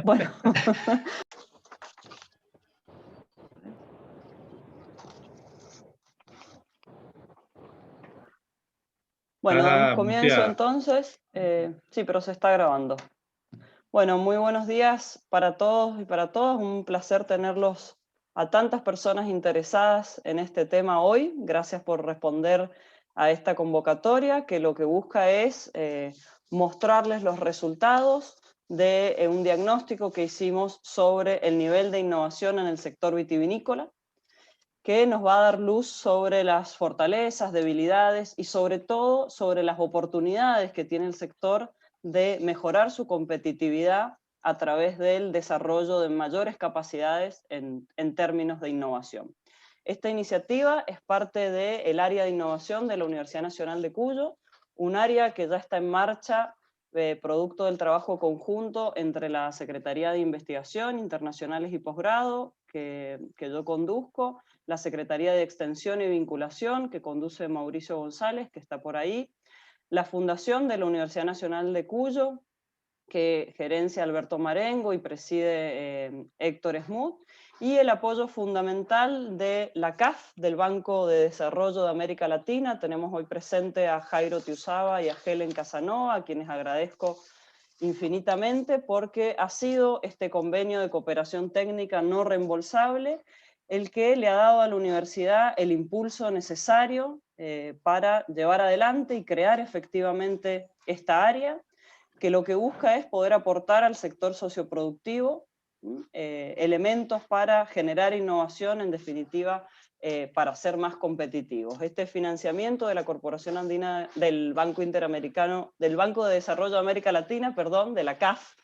Bueno. Bueno, damos comienzo Mutia, entonces. Sí, pero se está grabando. Bueno, muy buenos días para todos y para todas. Un placer tenerlos a tantas personas interesadas en este tema hoy. Gracias por responder a esta convocatoria, que lo que busca es mostrarles los resultados de un diagnóstico que hicimos sobre el nivel de innovación en el sector vitivinícola, que nos va a dar luz sobre las fortalezas, debilidades y sobre todo sobre las oportunidades que tiene el sector de mejorar su competitividad a través del desarrollo de mayores capacidades en términos de innovación. Esta iniciativa es parte del área de innovación de la Universidad Nacional de Cuyo, un área que ya está en marcha producto del trabajo conjunto entre la Secretaría de Investigación Internacionales y Posgrado, que yo conduzco, la Secretaría de Extensión y Vinculación, que conduce Mauricio González, que está por ahí, la Fundación de la Universidad Nacional de Cuyo, que gerencia Alberto Marengo y preside Héctor Smuth, y el apoyo fundamental de la CAF, del Banco de Desarrollo de América Latina. Tenemos hoy presente a Jairo Tiuzaba y a Helen Casanova, a quienes agradezco infinitamente, porque ha sido este convenio de cooperación técnica no reembolsable el que le ha dado a la universidad el impulso necesario para llevar adelante y crear efectivamente esta área, que lo que busca es poder aportar al sector socioproductivo elementos para generar innovación, en definitiva, para ser más competitivos. Este financiamiento de la Corporación Andina, del Banco Interamericano, del Banco de Desarrollo de América Latina, perdón, de la CAF,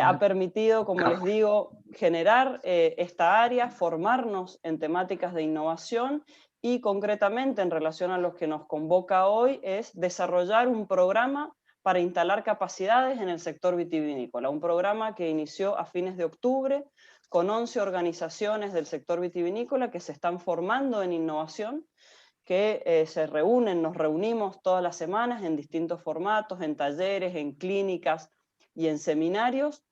ha permitido, como les digo, generar esta área, formarnos en temáticas de innovación y concretamente en relación a lo que nos convoca hoy es desarrollar un programa para instalar capacidades en el sector vitivinícola, un programa que inició a fines de octubre con 11 organizaciones del sector vitivinícola que se están formando en innovación, que se reúnen, nos reunimos todas las semanas en distintos formatos, en talleres, en clínicas y en seminarios,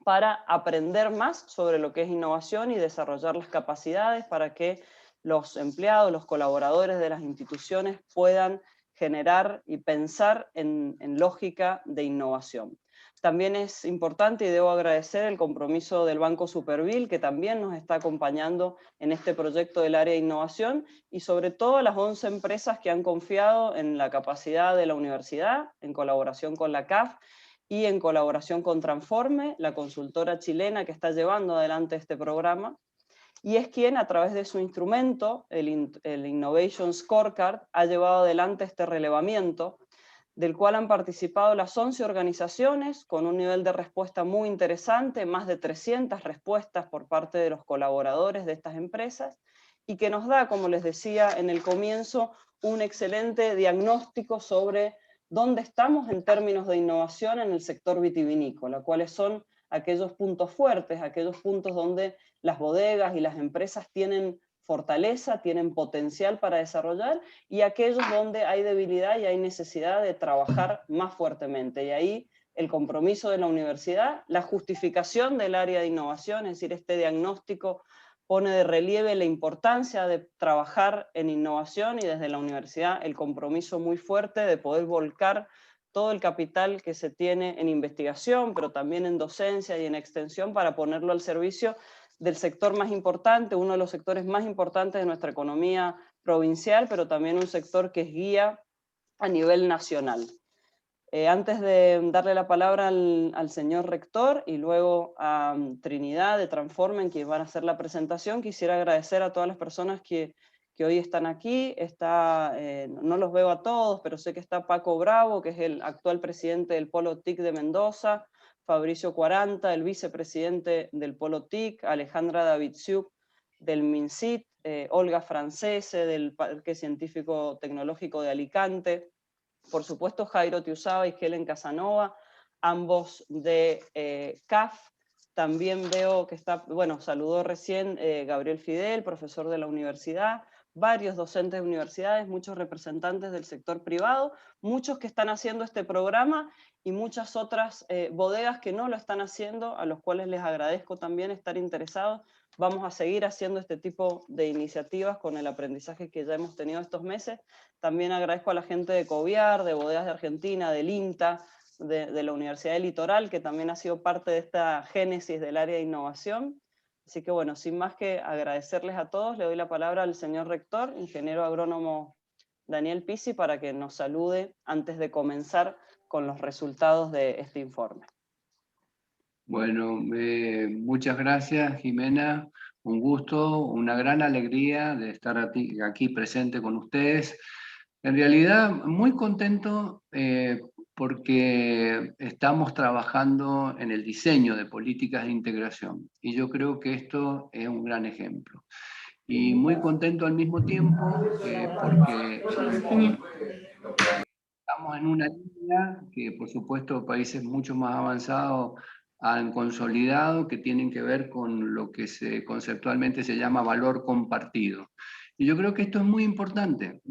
para aprender más sobre lo que es innovación y desarrollar las capacidades para que los empleados, los colaboradores de las instituciones puedan generar y pensar en lógica de innovación. También es importante y debo agradecer el compromiso del Banco Supervil, que también nos está acompañando en este proyecto del área de innovación, y sobre todo las 11 empresas que han confiado en la capacidad de la universidad, en colaboración con la CAF, y en colaboración con Transforme, la consultora chilena que está llevando adelante este programa, y es quien a través de su instrumento, el Innovation Scorecard, ha llevado adelante este relevamiento, del cual han participado las 11 organizaciones con un nivel de respuesta muy interesante, más de 300 respuestas por parte de los colaboradores de estas empresas, y que nos da, como les decía en el comienzo, un excelente diagnóstico sobre dónde estamos en términos de innovación en el sector vitivinícola, cuáles son aquellos puntos fuertes, aquellos puntos donde las bodegas y las empresas tienen fortaleza, tienen potencial para desarrollar, y aquellos donde hay debilidad y hay necesidad de trabajar más fuertemente. Y ahí el compromiso de la universidad, la justificación del área de innovación, es decir, este diagnóstico pone de relieve la importancia de trabajar en innovación, y desde la universidad el compromiso muy fuerte de poder volcar todo el capital que se tiene en investigación, pero también en docencia y en extensión, para ponerlo al servicio del sector más importante, uno de los sectores más importantes de nuestra economía provincial, pero también un sector que es guía a nivel nacional. Antes de darle la palabra al señor rector y luego a Trinidad de Transformen, quienes van a hacer la presentación, quisiera agradecer a todas las personas que hoy están aquí. No los veo a todos, pero sé que está Paco Bravo, que es el actual presidente del Polo TIC de Mendoza, Fabricio Cuaranta, el vicepresidente del Polo TIC, Alejandra Davidziuk del MINCIT, Olga Francese del Parque Científico Tecnológico de Alicante, por supuesto Jairo Tiuzaba y Helen Casanova, ambos de CAF. También veo que está, bueno, saludó recién Gabriel Fidel, profesor de la universidad, varios docentes de universidades, muchos representantes del sector privado, muchos que están haciendo este programa y muchas otras bodegas que no lo están haciendo, a los cuales les agradezco también estar interesados. Vamos a seguir haciendo este tipo de iniciativas con el aprendizaje que ya hemos tenido estos meses. También agradezco a la gente de Coviar, de Bodegas de Argentina, del INTA, de la Universidad del Litoral, que también ha sido parte de esta génesis del área de innovación. Así que bueno, sin más que agradecerles a todos, le doy la palabra al señor rector, ingeniero agrónomo Daniel Pizzi, para que nos salude antes de comenzar con los resultados de este informe. Bueno, muchas gracias, Jimena. Un gusto, una gran alegría de estar aquí presente con ustedes. En realidad, muy contento porque estamos trabajando en el diseño de políticas de integración. Y yo creo que esto es un gran ejemplo. Y muy contento al mismo tiempo porque estamos en una línea que, por supuesto, países mucho más avanzados han consolidado, que tienen que ver con lo que conceptualmente se llama valor compartido. Y yo creo que esto es muy importante,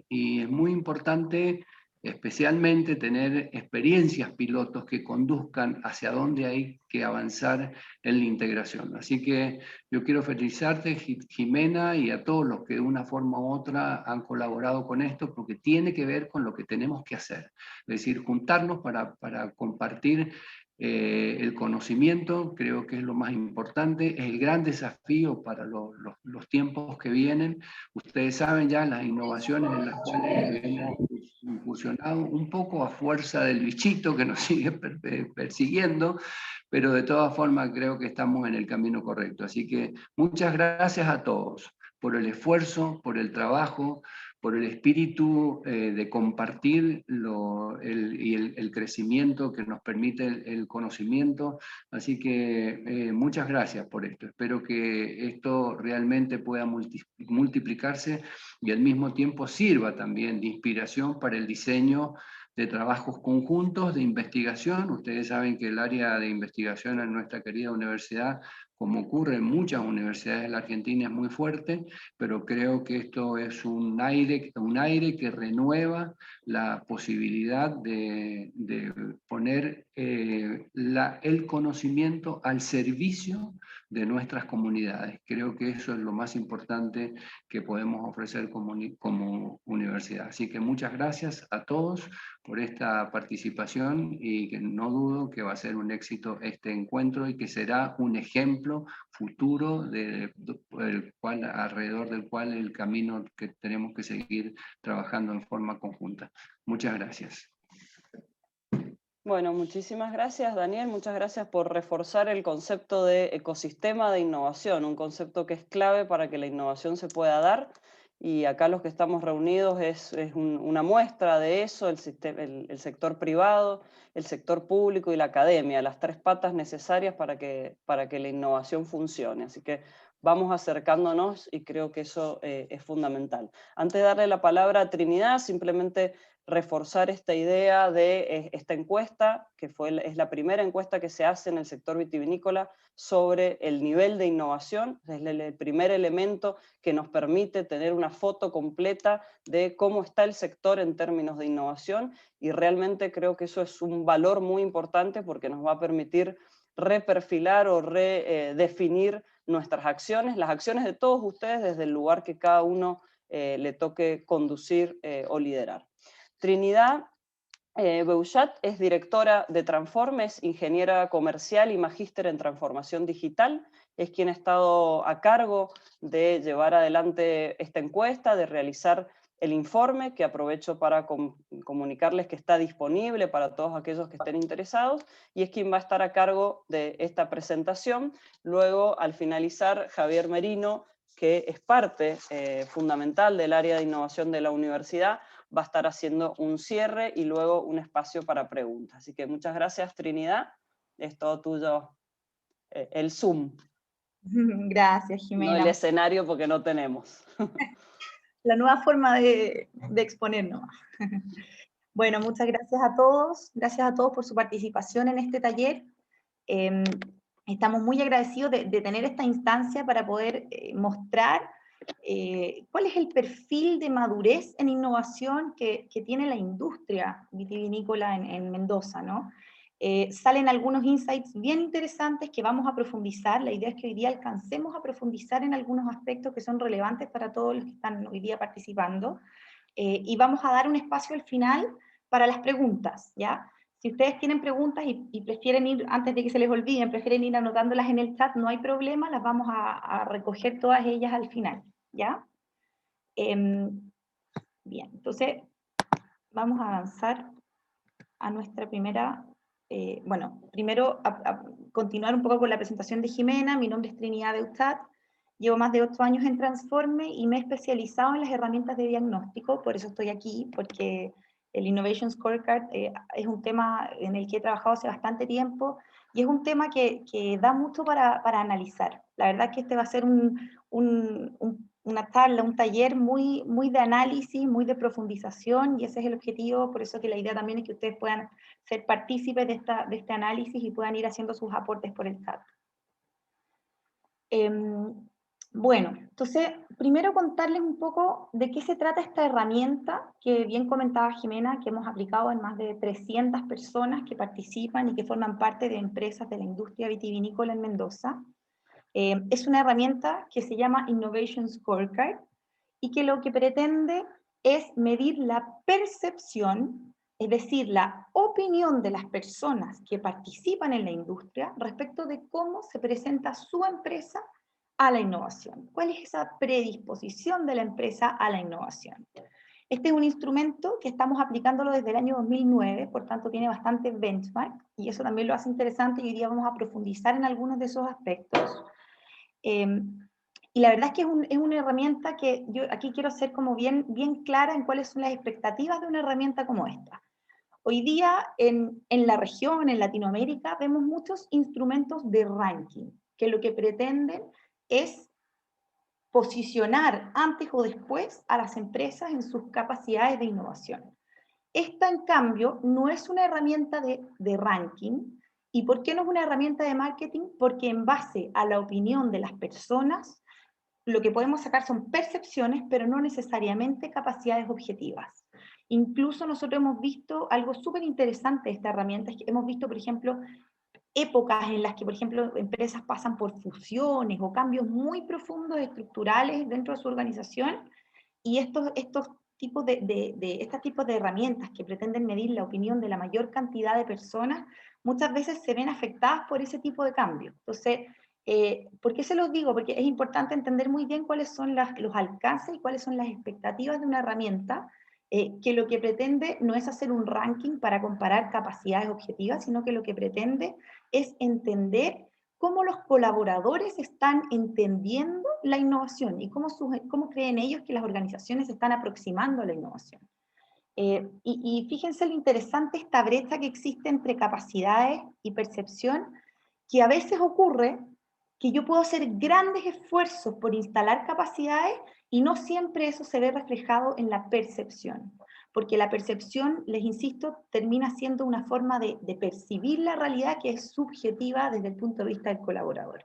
y es muy importante especialmente tener experiencias pilotos que conduzcan hacia dónde hay que avanzar en la integración. Así que yo quiero felicitarte, Jimena, y a todos los que de una forma u otra han colaborado con esto, porque tiene que ver con lo que tenemos que hacer. Es decir, juntarnos para compartir el conocimiento, creo que es lo más importante, es el gran desafío para los tiempos que vienen. Ustedes saben ya las innovaciones en las cuales hemos incursionado un poco a fuerza del bichito que nos sigue persiguiendo, pero de todas formas creo que estamos en el camino correcto. Así que muchas gracias a todos por el esfuerzo, por el trabajo, por el espíritu de compartir el crecimiento que nos permite el conocimiento. Así que muchas gracias por esto. Espero que esto realmente pueda multiplicarse y al mismo tiempo sirva también de inspiración para el diseño de trabajos conjuntos de investigación. Ustedes saben que el área de investigación en nuestra querida universidad, como ocurre en muchas universidades de la Argentina, es muy fuerte, pero creo que esto es un aire que renueva la posibilidad de poner el conocimiento al servicio de nuestras comunidades. Creo que eso es lo más importante que podemos ofrecer como universidad. Así que muchas gracias a todos por esta participación y que no dudo que va a ser un éxito este encuentro y que será un ejemplo futuro alrededor del cual el camino que tenemos que seguir trabajando en forma conjunta. Muchas gracias. Bueno, muchísimas gracias, Daniel. Muchas gracias por reforzar el concepto de ecosistema de innovación, un concepto que es clave para que la innovación se pueda dar. Y acá los que estamos reunidos es una muestra de eso, el sector privado, el sector público y la academia, las tres patas necesarias para que la innovación funcione. Así que vamos acercándonos y creo que eso es fundamental. Antes de darle la palabra a Trinidad, simplemente reforzar esta idea de esta encuesta, que es la primera encuesta que se hace en el sector vitivinícola sobre el nivel de innovación, es el primer elemento que nos permite tener una foto completa de cómo está el sector en términos de innovación, y realmente creo que eso es un valor muy importante porque nos va a permitir reperfilar o redefinir nuestras acciones, las acciones de todos ustedes desde el lugar que cada uno le toque conducir o liderar. Trinidad Beuchat es directora de Transformes, ingeniera comercial y magíster en transformación digital. Es quien ha estado a cargo de llevar adelante esta encuesta, de realizar el informe, que aprovecho para comunicarles que está disponible para todos aquellos que estén interesados, y es quien va a estar a cargo de esta presentación. Luego, al finalizar, Javier Merino, que es parte fundamental del área de innovación de la universidad, va a estar haciendo un cierre y luego un espacio para preguntas. Así que muchas gracias, Trinidad. Es todo tuyo el Zoom. Gracias, Jimena. No el escenario porque no tenemos. La nueva forma de exponernos. Bueno, muchas gracias a todos. Gracias a todos por su participación en este taller. Estamos muy agradecidos de tener esta instancia para poder mostrar ¿Cuál es el perfil de madurez en innovación que tiene la industria vitivinícola en Mendoza, ¿no? Salen algunos insights bien interesantes que vamos a profundizar. La idea es que hoy día alcancemos a profundizar en algunos aspectos que son relevantes para todos los que están hoy día participando. Y vamos a dar un espacio al final para las preguntas, ¿ya? Si ustedes tienen preguntas y prefieren ir, antes de que se les olviden, prefieren ir anotándolas en el chat, no hay problema, las vamos a recoger todas ellas al final, ¿ya? Bien, entonces vamos a avanzar a nuestra primera, bueno, primero a continuar un poco con la presentación de Jimena. Mi nombre es Trinidad Beuchat, llevo más de 8 años en Transforme y me he especializado en las herramientas de diagnóstico, por eso estoy aquí, porque el Innovation Scorecard es un tema en el que he trabajado hace bastante tiempo y es un tema que da mucho para analizar. La verdad es que este va a ser una charla, un taller muy, muy de análisis, muy de profundización, y ese es el objetivo, por eso que la idea también es que ustedes puedan ser partícipes de este análisis y puedan ir haciendo sus aportes por el chat. Bueno, entonces, primero contarles un poco de qué se trata esta herramienta que bien comentaba Jimena, que hemos aplicado en más de 300 personas que participan y que forman parte de empresas de la industria vitivinícola en Mendoza. Es una herramienta que se llama Innovation Scorecard y que lo que pretende es medir la percepción, es decir, la opinión de las personas que participan en la industria respecto de cómo se presenta su empresa a la innovación. ¿Cuál es esa predisposición de la empresa a la innovación? Este es un instrumento que estamos aplicándolo desde el año 2009, por tanto tiene bastante benchmark, y eso también lo hace interesante, y hoy día vamos a profundizar en algunos de esos aspectos. Y la verdad es que es una herramienta que yo aquí quiero ser como bien clara en cuáles son las expectativas de una herramienta como esta. Hoy día en la región, en Latinoamérica, vemos muchos instrumentos de ranking, que lo que pretenden es posicionar antes o después a las empresas en sus capacidades de innovación. Esta, en cambio, no es una herramienta de ranking. ¿Y por qué no es una herramienta de marketing? Porque en base a la opinión de las personas, lo que podemos sacar son percepciones, pero no necesariamente capacidades objetivas. Incluso nosotros hemos visto algo súper interesante de esta herramienta, es que hemos visto, por ejemplo, épocas en las que, por ejemplo, empresas pasan por fusiones o cambios muy profundos estructurales dentro de su organización, y estos tipos de herramientas que pretenden medir la opinión de la mayor cantidad de personas, muchas veces se ven afectadas por ese tipo de cambios. Entonces, ¿por qué se los digo? Porque es importante entender muy bien cuáles son los alcances y cuáles son las expectativas de una herramienta, que lo que pretende no es hacer un ranking para comparar capacidades objetivas, sino que lo que pretende es entender cómo los colaboradores están entendiendo la innovación y cómo creen ellos que las organizaciones se están aproximando a la innovación. Y fíjense lo interesante, esta brecha que existe entre capacidades y percepción, que a veces ocurre que yo puedo hacer grandes esfuerzos por instalar capacidades y no siempre eso se ve reflejado en la percepción. Porque la percepción, les insisto, termina siendo una forma de percibir la realidad que es subjetiva desde el punto de vista del colaborador.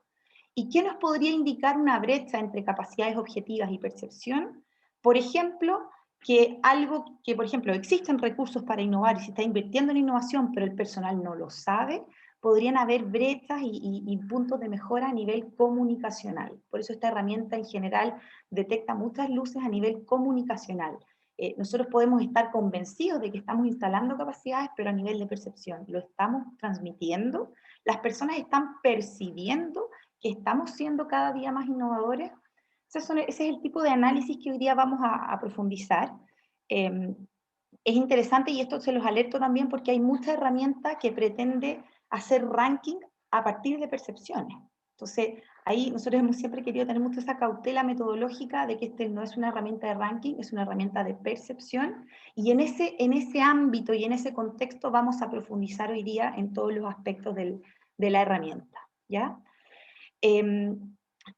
¿Y qué nos podría indicar una brecha entre capacidades objetivas y percepción? Por ejemplo, que algo que, por ejemplo, existen recursos para innovar y se está invirtiendo en innovación, pero el personal no lo sabe, podrían haber brechas y puntos de mejora a nivel comunicacional. Por eso esta herramienta en general detecta muchas luces a nivel comunicacional. Nosotros podemos estar convencidos de que estamos instalando capacidades, pero a nivel de percepción, ¿lo estamos transmitiendo? ¿Las personas están percibiendo que estamos siendo cada día más innovadores? Ese es el tipo de análisis que hoy día vamos a profundizar. Es interesante, y esto se los alerto también, porque hay mucha herramienta que pretende hacer ranking a partir de percepciones. Entonces, ahí nosotros hemos siempre querido tener mucho esa cautela metodológica de que este no es una herramienta de ranking, es una herramienta de percepción, y en ese ámbito y en ese contexto vamos a profundizar hoy día en todos los aspectos de la herramienta, ¿ya?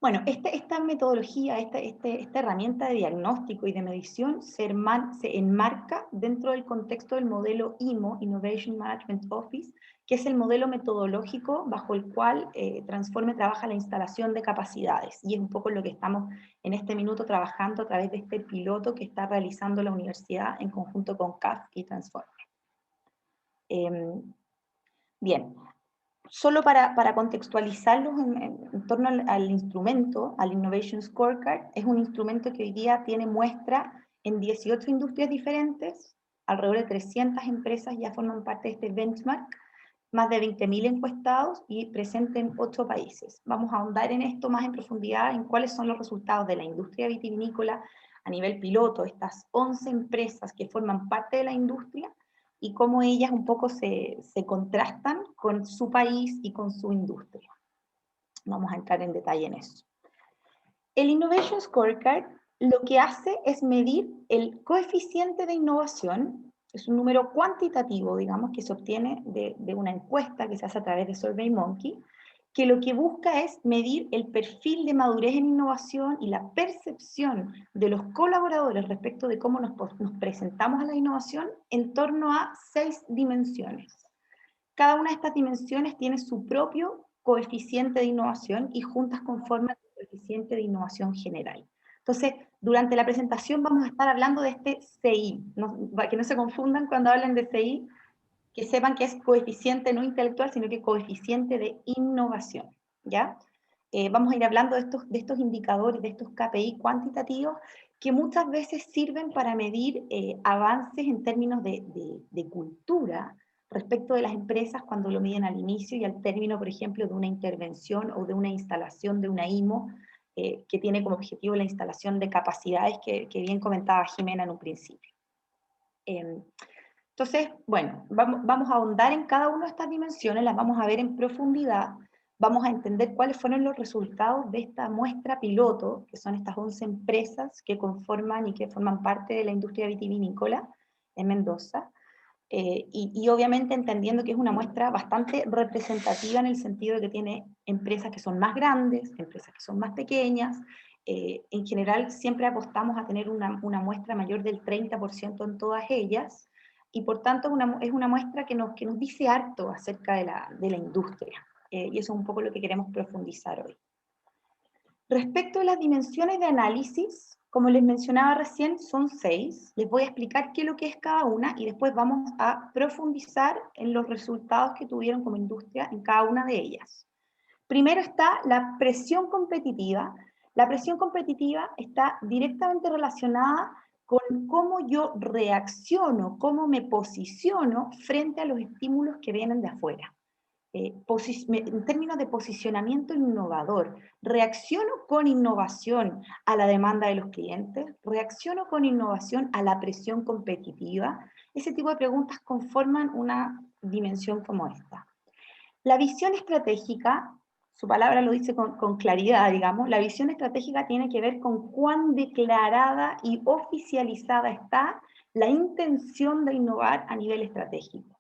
Bueno, esta metodología, esta herramienta de diagnóstico y de medición se enmarca dentro del contexto del modelo IMO, Innovation Management Office, que es el modelo metodológico bajo el cual Transforme trabaja la instalación de capacidades, y es un poco lo que estamos en este minuto trabajando a través de este piloto que está realizando la universidad en conjunto con CAF y Transforme. Bien, solo para contextualizarlos en torno al instrumento, al Innovation Scorecard, es un instrumento que hoy día tiene muestra en 18 industrias diferentes, alrededor de 300 empresas ya forman parte de este benchmark, más de 20.000 encuestados y presente en 8 países. Vamos a ahondar en esto más en profundidad, en cuáles son los resultados de la industria vitivinícola a nivel piloto, estas 11 empresas que forman parte de la industria, y cómo ellas un poco se contrastan con su país y con su industria. Vamos a entrar en detalle en eso. El Innovation Scorecard lo que hace es medir el coeficiente de innovación, es un número cuantitativo, digamos, que se obtiene de una encuesta que se hace a través de SurveyMonkey, que lo que busca es medir el perfil de madurez en innovación y la percepción de los colaboradores respecto de cómo nos presentamos a la innovación en torno a 6 dimensiones. Cada una de estas dimensiones tiene su propio coeficiente de innovación y juntas conforman el coeficiente de innovación general. Entonces, durante la presentación vamos a estar hablando de este CI, para que no se confundan cuando hablen de CI, que sepan que es coeficiente no intelectual, sino que coeficiente de innovación, ¿ya? Vamos a ir hablando de estos indicadores, de estos KPI cuantitativos, que muchas veces sirven para medir avances en términos de cultura respecto de las empresas cuando lo miden al inicio y al término, por ejemplo, de una intervención o de una instalación de una IMO, que tiene como objetivo la instalación de capacidades que bien comentaba Jimena en un principio. Entonces, bueno, vamos a ahondar en cada una de estas dimensiones, las vamos a ver en profundidad, vamos a entender cuáles fueron los resultados de esta muestra piloto, que son estas 11 empresas que conforman y que forman parte de la industria vitivinícola en Mendoza, y obviamente entendiendo que es una muestra bastante representativa en el sentido de que tiene empresas que son más grandes, empresas que son más pequeñas. En general siempre apostamos a tener una muestra mayor del 30% en todas ellas, y por tanto es una muestra que nos dice harto acerca de la industria, y eso es un poco lo que queremos profundizar hoy. Respecto a las dimensiones de análisis, como les mencionaba recién, son 6. Les voy a explicar qué es lo que es cada una y después vamos a profundizar en los resultados que tuvieron como industria en cada una de ellas. Primero está la presión competitiva. La presión competitiva está directamente relacionada con cómo yo reacciono, cómo me posiciono frente a los estímulos que vienen de afuera. En términos de posicionamiento innovador, reacciono con innovación a la demanda de los clientes, reacciono con innovación a la presión competitiva. Ese tipo de preguntas conforman una dimensión como esta. La visión estratégica, su palabra lo dice con claridad, digamos, la visión estratégica tiene que ver con cuán declarada y oficializada está la intención de innovar a nivel estratégico.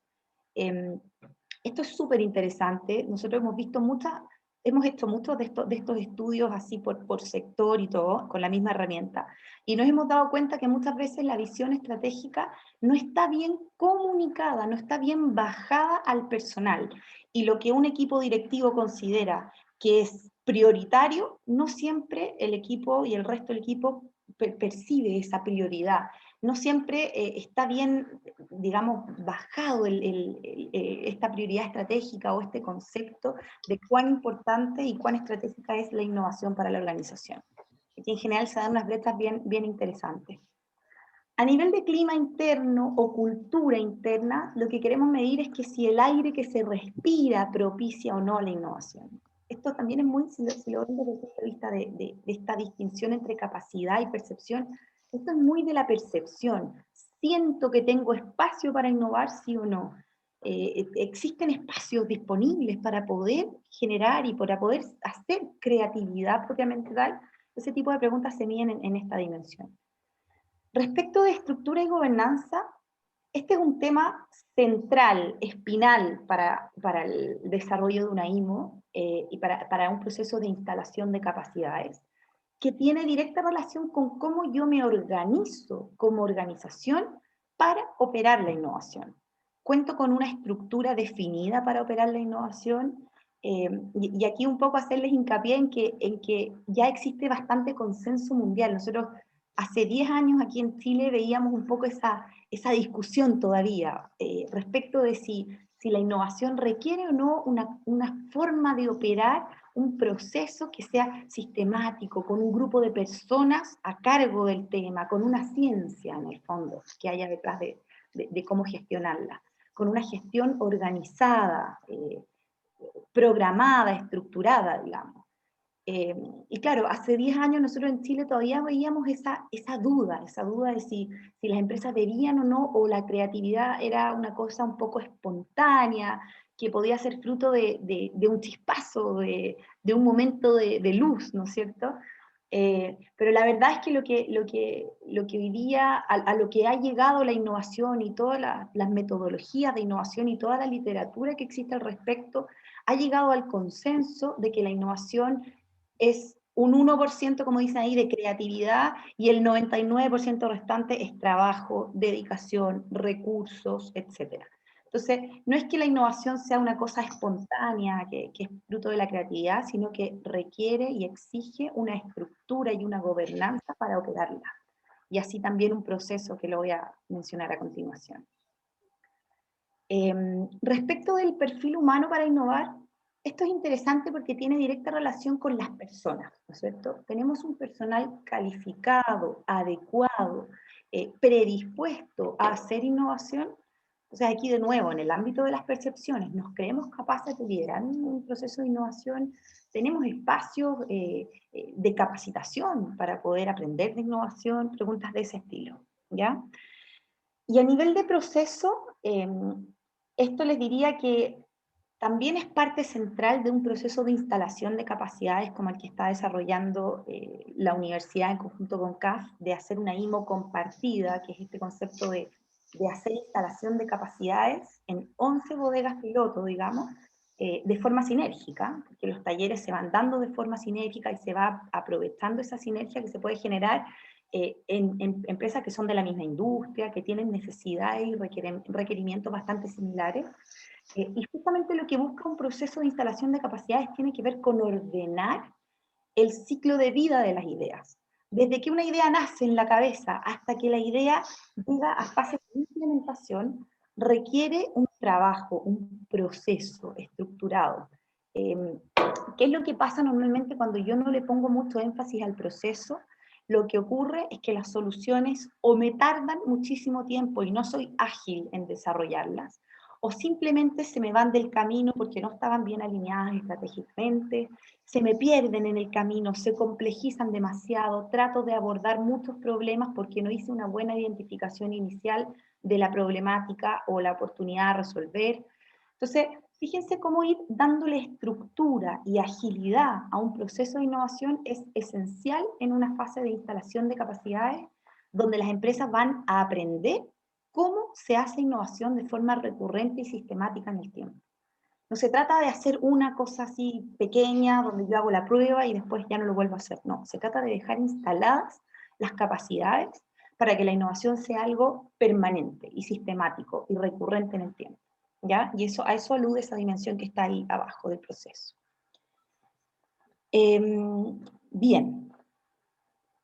Esto es súper interesante. Nosotros hemos hecho muchos de estos estudios así por sector y todo, con la misma herramienta, y nos hemos dado cuenta que muchas veces la visión estratégica no está bien comunicada, no está bien bajada al personal, y lo que un equipo directivo considera que es prioritario, no siempre el equipo y el resto del equipo percibe esa prioridad. No siempre está bien, digamos, bajado esta prioridad estratégica o este concepto de cuán importante y cuán estratégica es la innovación para la organización. Aquí en general se dan unas brechas bien interesantes. A nivel de clima interno o cultura interna, lo que queremos medir es que si el aire que se respira propicia o no la innovación. Esto también es muy, si lo ven desde el punto de vista de esta distinción entre capacidad y percepción, esto es muy de la percepción. Siento que tengo espacio para innovar, sí o no. Existen espacios disponibles para poder generar y para poder hacer creatividad propiamente tal. Ese tipo de preguntas se miden en esta dimensión. Respecto de estructura y gobernanza, este es un tema central, espinal para el desarrollo de una IMO y para un proceso de instalación de capacidades, que tiene directa relación con cómo yo me organizo como organización para operar la innovación. cuento con una estructura definida para operar la innovación, y aquí un poco hacerles hincapié en que ya existe bastante consenso mundial. Nosotros hace 10 años aquí en Chile veíamos un poco esa discusión todavía respecto de si la innovación requiere o no una forma de operar, un proceso que sea sistemático, con un grupo de personas a cargo del tema, con una ciencia en el fondo que haya detrás de cómo gestionarla, con una gestión organizada, programada, estructurada, digamos. Y claro, hace 10 años nosotros en Chile todavía veíamos esa duda de si las empresas debían o no, o la creatividad era una cosa un poco espontánea, que podía ser fruto de un chispazo, de un momento de luz, ¿no es cierto? Pero la verdad es que lo que hoy día, a lo que ha llegado la innovación y todas las metodologías de innovación y toda la literatura que existe al respecto, ha llegado al consenso de que la innovación es un 1%, como dicen ahí, de creatividad, y el 99% restante es trabajo, dedicación, recursos, etc. Entonces, no es que la innovación sea una cosa espontánea, que es fruto de la creatividad, sino que requiere y exige una estructura y una gobernanza para operarla. Y así también un proceso que lo voy a mencionar a continuación. Respecto del perfil humano para innovar, esto es interesante porque tiene directa relación con las personas, ¿no es cierto? Tenemos un personal calificado, adecuado, predispuesto a hacer innovación. O sea, aquí de nuevo, en el ámbito de las percepciones, ¿nos creemos capaces de liderar un proceso de innovación? ¿Tenemos espacios de capacitación para poder aprender de innovación? Preguntas de ese estilo, ¿ya? Y a nivel de proceso, esto les diría que también es parte central de un proceso de instalación de capacidades como el que está desarrollando la universidad en conjunto con CAF, de hacer una IMO compartida, que es este concepto de hacer instalación de capacidades en 11 bodegas piloto, digamos, de forma sinérgica, porque los talleres se van dando de forma sinérgica y se va aprovechando esa sinergia que se puede generar en empresas que son de la misma industria, que tienen necesidades y requerimientos bastante similares. Y justamente lo que busca un proceso de instalación de capacidades tiene que ver con ordenar el ciclo de vida de las ideas. Desde que una idea nace en la cabeza hasta que la idea llega a fase de implementación, requiere un trabajo, un proceso estructurado. ¿Qué es lo que pasa normalmente cuando yo no le pongo mucho énfasis al proceso? Lo que ocurre es que las soluciones o me tardan muchísimo tiempo y no soy ágil en desarrollarlas, o simplemente se me van del camino porque no estaban bien alineadas estratégicamente, se me pierden en el camino, se complejizan demasiado, trato de abordar muchos problemas porque no hice una buena identificación inicial de la problemática o la oportunidad de resolver. Entonces, fíjense cómo ir dándole estructura y agilidad a un proceso de innovación es esencial en una fase de instalación de capacidades donde las empresas van a aprender cómo se hace innovación de forma recurrente y sistemática en el tiempo. No se trata de hacer una cosa así pequeña donde yo hago la prueba y después ya no lo vuelvo a hacer. No, se trata de dejar instaladas las capacidades para que la innovación sea algo permanente y sistemático y recurrente en el tiempo. ¿Ya? Y a eso alude esa dimensión que está ahí abajo del proceso. Bien.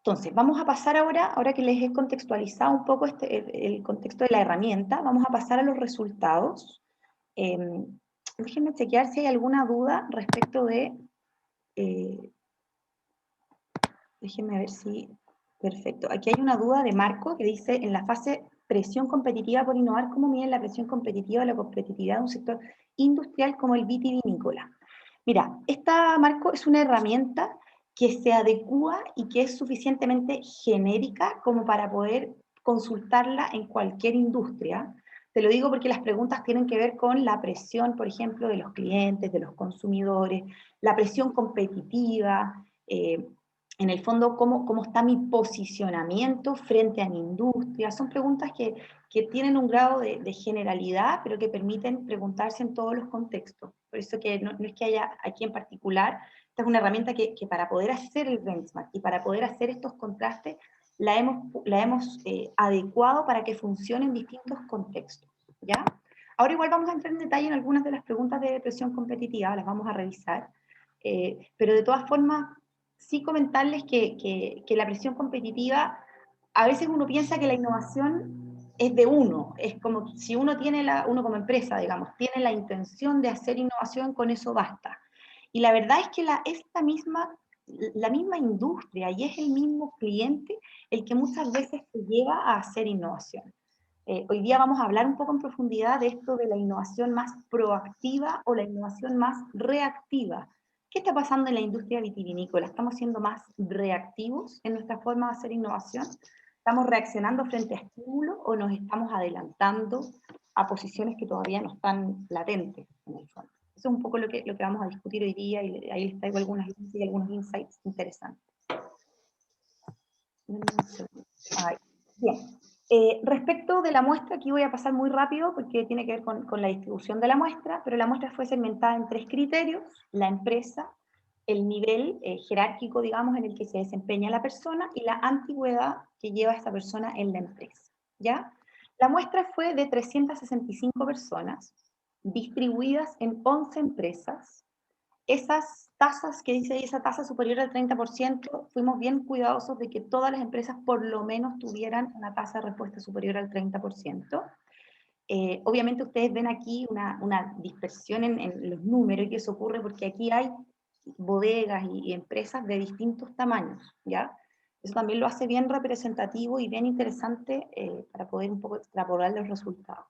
Entonces, vamos a pasar ahora que les he contextualizado un poco el contexto de la herramienta, vamos a pasar a los resultados. Déjenme chequear si hay alguna duda respecto de... déjenme ver si... Perfecto. Aquí hay una duda de Marco que dice, en la fase presión competitiva por innovar, ¿cómo miden la presión competitiva o la competitividad de un sector industrial como el vitivinícola? Mira, esta, Marco, es una herramienta que se adecúa y que es suficientemente genérica como para poder consultarla en cualquier industria. Te lo digo porque las preguntas tienen que ver con la presión, por ejemplo, de los clientes, de los consumidores, la presión competitiva, en el fondo, ¿cómo está mi posicionamiento frente a mi industria? Son preguntas que tienen un grado de generalidad, pero que permiten preguntarse en todos los contextos. Por eso que no es que haya aquí en particular, esta es una herramienta que para poder hacer el benchmark y para poder hacer estos contrastes, la hemos adecuado para que funcione en distintos contextos, ¿ya? Ahora igual vamos a entrar en detalle en algunas de las preguntas de presión competitiva, las vamos a revisar, pero de todas formas, sí comentarles que la presión competitiva, a veces uno piensa que la innovación es de uno, es como si uno tiene uno como empresa, digamos, tiene la intención de hacer innovación, con eso basta. Y la verdad es que la misma industria y es el mismo cliente el que muchas veces te lleva a hacer innovación. Hoy día vamos a hablar un poco en profundidad de esto de la innovación más proactiva o la innovación más reactiva. ¿Qué está pasando en la industria vitivinícola? ¿Estamos siendo más reactivos en nuestra forma de hacer innovación? ¿Estamos reaccionando frente a estímulos o nos estamos adelantando a posiciones que todavía no están latentes en el fondo? Eso es un poco lo que vamos a discutir hoy día, y ahí les traigo algunos insights interesantes. Bien. Respecto de la muestra, aquí voy a pasar muy rápido porque tiene que ver con la distribución de la muestra, pero la muestra fue segmentada en 3 criterios: la empresa, el nivel jerárquico, digamos, en el que se desempeña la persona, y la antigüedad que lleva esta persona en la empresa, ¿ya? La muestra fue de 365 personas, distribuidas en 11 empresas. Esas tasas que dice ahí, esa tasa superior al 30%, fuimos bien cuidadosos de que todas las empresas por lo menos tuvieran una tasa de respuesta superior al 30%. Obviamente ustedes ven aquí una dispersión en los números, y eso ocurre porque aquí hay bodegas y empresas de distintos tamaños, ¿ya? Eso también lo hace bien representativo y bien interesante para poder un poco extrapolar los resultados.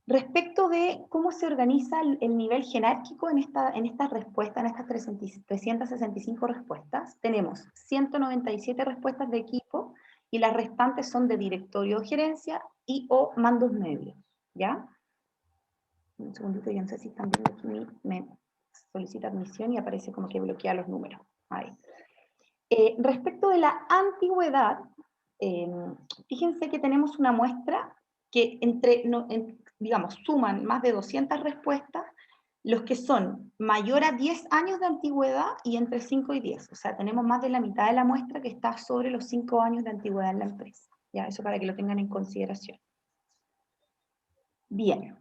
Respecto de cómo se organiza el nivel jerárquico en estas respuestas, en estas 365 respuestas, tenemos 197 respuestas de equipo, y las restantes son de directorio o gerencia y o mandos medios, ¿ya? Un segundito, yo no sé si están viendo aquí, me solicita admisión y aparece como que bloquea los números. Ahí. Respecto de la antigüedad, fíjense que tenemos una muestra que digamos, suman más de 200 respuestas los que son mayor a 10 años de antigüedad y entre 5 y 10. O sea, tenemos más de la mitad de la muestra que está sobre los 5 años de antigüedad en la empresa. ¿Ya? Eso para que lo tengan en consideración. Bien.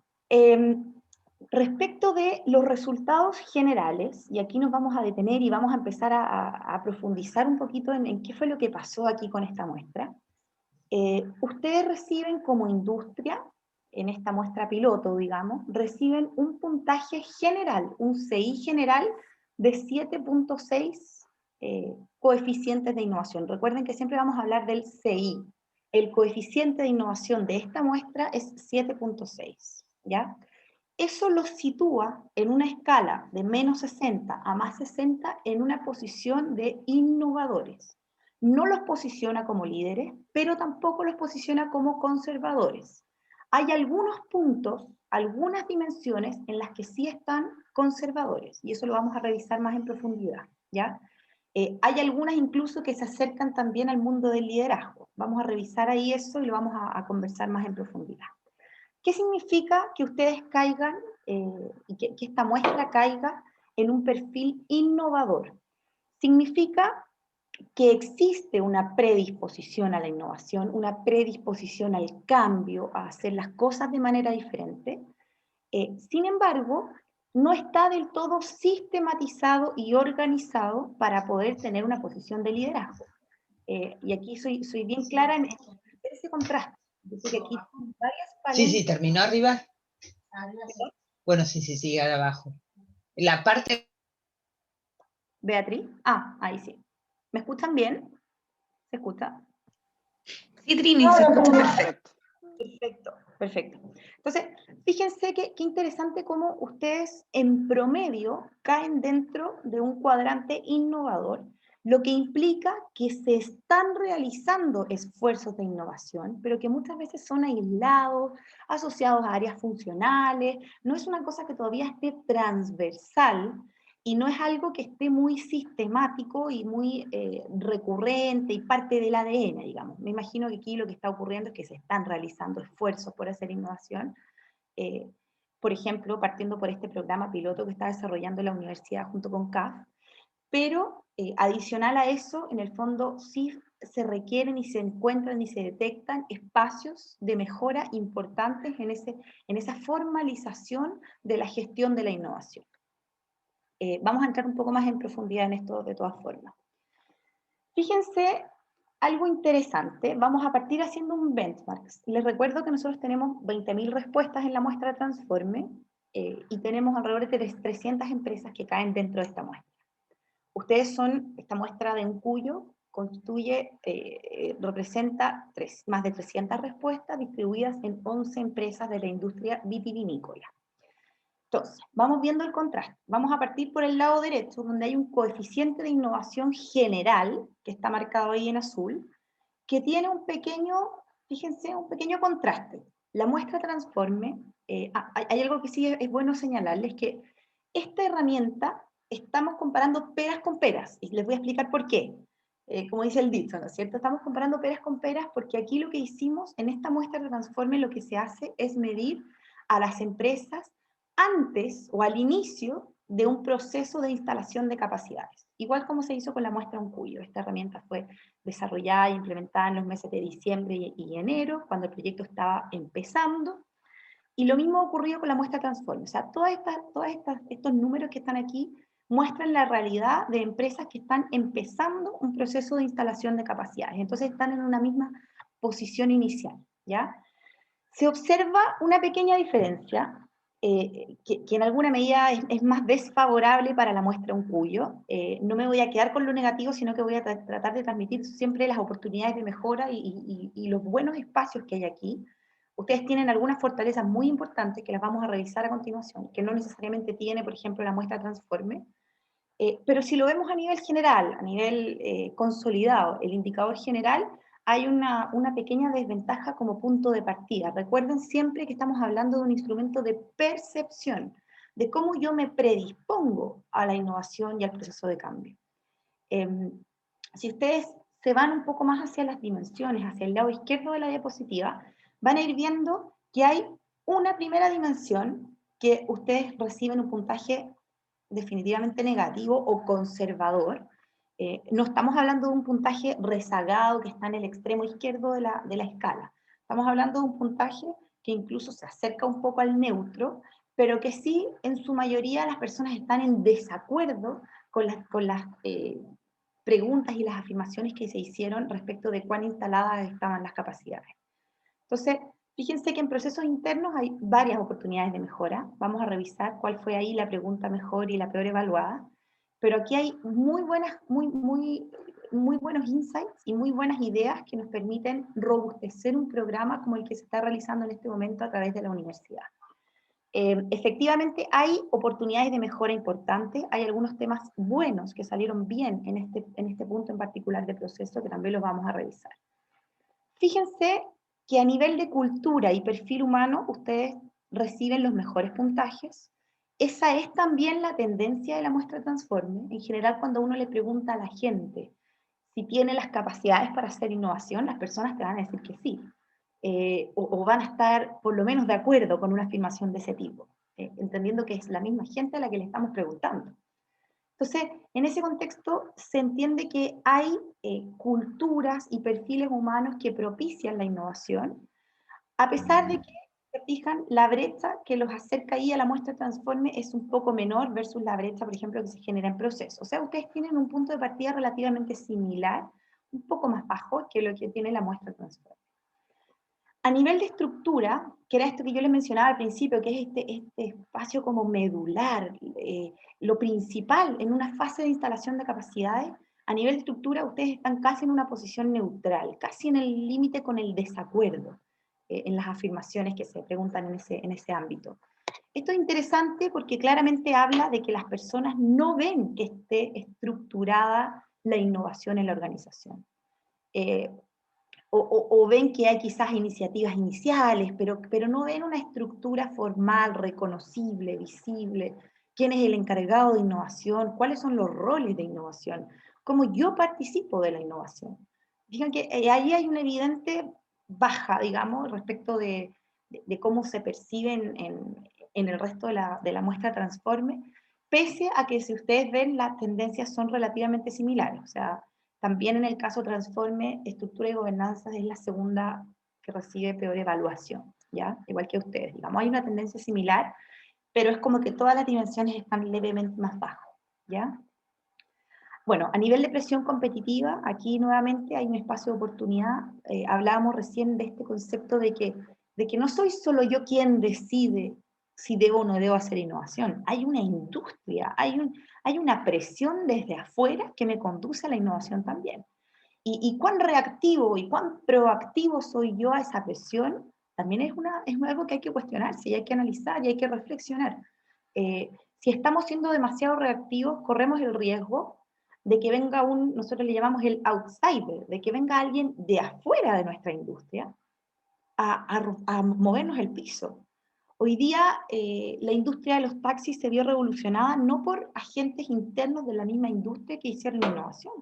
Respecto de los resultados generales, y aquí nos vamos a detener y vamos a empezar a profundizar un poquito en qué fue lo que pasó aquí con esta muestra. Ustedes reciben como industria, en esta muestra piloto, digamos, reciben un puntaje general, un CI general de 7.6 coeficientes de innovación. Recuerden que siempre vamos a hablar del CI. El coeficiente de innovación de esta muestra es 7.6, ¿ya? Eso los sitúa en una escala de menos 60 a más 60 en una posición de innovadores. No los posiciona como líderes, pero tampoco los posiciona como conservadores. Hay algunos puntos, algunas dimensiones en las que sí están conservadores, y eso lo vamos a revisar más en profundidad, ¿ya? Hay algunas incluso que se acercan también al mundo del liderazgo. Vamos a revisar ahí eso y lo vamos a conversar más en profundidad. ¿Qué significa que ustedes caigan y que esta muestra caiga en un perfil innovador? Significa que existe una predisposición a la innovación, una predisposición al cambio, a hacer las cosas de manera diferente. Sin embargo, no está del todo sistematizado y organizado para poder tener una posición de liderazgo. Y aquí soy bien clara en ese contraste. Dice que aquí son varias paletas. Sí, terminó arriba. Bueno, sí, ahora abajo. La parte... Beatriz. Ahí sí. ¿Me escuchan bien? ¿Se escucha? Sí, Trini, se escucha perfecto. Perfecto. Entonces, fíjense qué interesante cómo ustedes en promedio caen dentro de un cuadrante innovador, lo que implica que se están realizando esfuerzos de innovación, pero que muchas veces son aislados, asociados a áreas funcionales, no es una cosa que todavía esté transversal, y no es algo que esté muy sistemático y muy recurrente y parte del ADN, digamos. Me imagino que aquí lo que está ocurriendo es que se están realizando esfuerzos por hacer innovación. Por ejemplo, partiendo por este programa piloto que está desarrollando la universidad junto con CAF, pero adicional a eso, en el fondo, sí se requieren y se encuentran y se detectan espacios de mejora importantes en esa formalización de la gestión de la innovación. Vamos a entrar un poco más en profundidad en esto de todas formas. Fíjense algo interesante, vamos a partir haciendo un benchmark. Les recuerdo que nosotros tenemos 20.000 respuestas en la muestra Transforme y tenemos alrededor de 300 empresas que caen dentro de esta muestra. Ustedes son, esta muestra de Encuyo representa más de 300 respuestas distribuidas en 11 empresas de la industria vitivinícola. Entonces, vamos viendo el contraste. Vamos a partir por el lado derecho, donde hay un coeficiente de innovación general, que está marcado ahí en azul, que tiene un pequeño, fíjense, un pequeño contraste. La muestra Transforme, hay algo que sí es bueno señalarles, que esta herramienta, estamos comparando peras con peras, y les voy a explicar por qué. Como dice el dicho, ¿no es cierto? Estamos comparando peras con peras porque aquí lo que hicimos en esta muestra Transforme, lo que se hace es medir a las empresas antes o al inicio de un proceso de instalación de capacidades. Igual como se hizo con la muestra Encuyo. Esta herramienta fue desarrollada e implementada en los meses de diciembre y enero, cuando el proyecto estaba empezando. Y lo mismo ocurrió con la muestra Transforme. O sea, estos números que están aquí muestran la realidad de empresas que están empezando un proceso de instalación de capacidades. Entonces están en una misma posición inicial, ¿ya? Se observa una pequeña diferencia, que en alguna medida es más desfavorable para la muestra Encuyo. No me voy a quedar con lo negativo, sino que voy a tratar de transmitir siempre las oportunidades de mejora y los buenos espacios que hay aquí. Ustedes tienen algunas fortalezas muy importantes que las vamos a revisar a continuación, que no necesariamente tiene, por ejemplo, la muestra Transforme, pero si lo vemos a nivel general, a nivel consolidado, el indicador general, hay una pequeña desventaja como punto de partida. Recuerden siempre que estamos hablando de un instrumento de percepción, de cómo yo me predispongo a la innovación y al proceso de cambio. Si ustedes se van un poco más hacia las dimensiones, hacia el lado izquierdo de la diapositiva, van a ir viendo que hay una primera dimensión que ustedes reciben un puntaje definitivamente negativo o conservador. No estamos hablando de un puntaje rezagado que está en el extremo izquierdo de la escala. Estamos hablando de un puntaje que incluso se acerca un poco al neutro, pero que sí, en su mayoría, las personas están en desacuerdo con las preguntas y las afirmaciones que se hicieron respecto de cuán instaladas estaban las capacidades. Entonces, fíjense que en procesos internos hay varias oportunidades de mejora. Vamos a revisar cuál fue ahí la pregunta mejor y la peor evaluada. Pero aquí hay muy buenos insights y muy buenas ideas que nos permiten robustecer un programa como el que se está realizando en este momento a través de la universidad. Efectivamente, hay oportunidades de mejora importantes. Hay algunos temas buenos que salieron bien en este punto en particular de proceso que también los vamos a revisar. Fíjense que a nivel de cultura y perfil humano, ustedes reciben los mejores puntajes. Esa es también la tendencia de la muestra Transforme. En general, cuando uno le pregunta a la gente si tiene las capacidades para hacer innovación, las personas te van a decir que sí. O van a estar por lo menos de acuerdo con una afirmación de ese tipo, entendiendo que es la misma gente a la que le estamos preguntando. Entonces, en ese contexto se entiende que hay culturas y perfiles humanos que propician la innovación, a pesar de que, se fijan, la brecha que los acerca ahí a la muestra Transforme es un poco menor versus la brecha, por ejemplo, que se genera en proceso. O sea, ustedes tienen un punto de partida relativamente similar, un poco más bajo que lo que tiene la muestra Transforme. A nivel de estructura, que era esto que yo les mencionaba al principio, que es este espacio como medular, lo principal en una fase de instalación de capacidades, a nivel de estructura ustedes están casi en una posición neutral, casi en el límite con el desacuerdo en las afirmaciones que se preguntan en ese ámbito. Esto es interesante porque claramente habla de que las personas no ven que esté estructurada la innovación en la organización. O ven que hay quizás iniciativas iniciales, pero no ven una estructura formal, reconocible, visible. ¿Quién es el encargado de innovación? ¿Cuáles son los roles de innovación? ¿Cómo yo participo de la innovación? Fíjense que ahí hay una evidente baja, digamos, respecto de cómo se perciben en el resto de la muestra Transforme, pese a que si ustedes ven las tendencias son relativamente similares. O sea, También en el caso Transforme, estructura y gobernanza es la segunda que recibe peor evaluación, ¿ya? Igual que ustedes, digamos, hay una tendencia similar, pero es como que todas las dimensiones están levemente más bajo, ¿ya? Bueno, a nivel de presión competitiva, aquí nuevamente hay un espacio de oportunidad. Hablábamos recién de este concepto de que no soy solo yo quien decide si debo o no debo hacer innovación. Hay una industria, hay una presión desde afuera que me conduce a la innovación también. Y cuán reactivo y cuán proactivo soy yo a esa presión, también es algo que hay que cuestionarse y hay que analizar y hay que reflexionar. Si estamos siendo demasiado reactivos, corremos el riesgo de que venga nosotros le llamamos el outsider, de que venga alguien de afuera de nuestra industria a movernos el piso. Hoy día la industria de los taxis se vio revolucionada no por agentes internos de la misma industria que hicieron la innovación,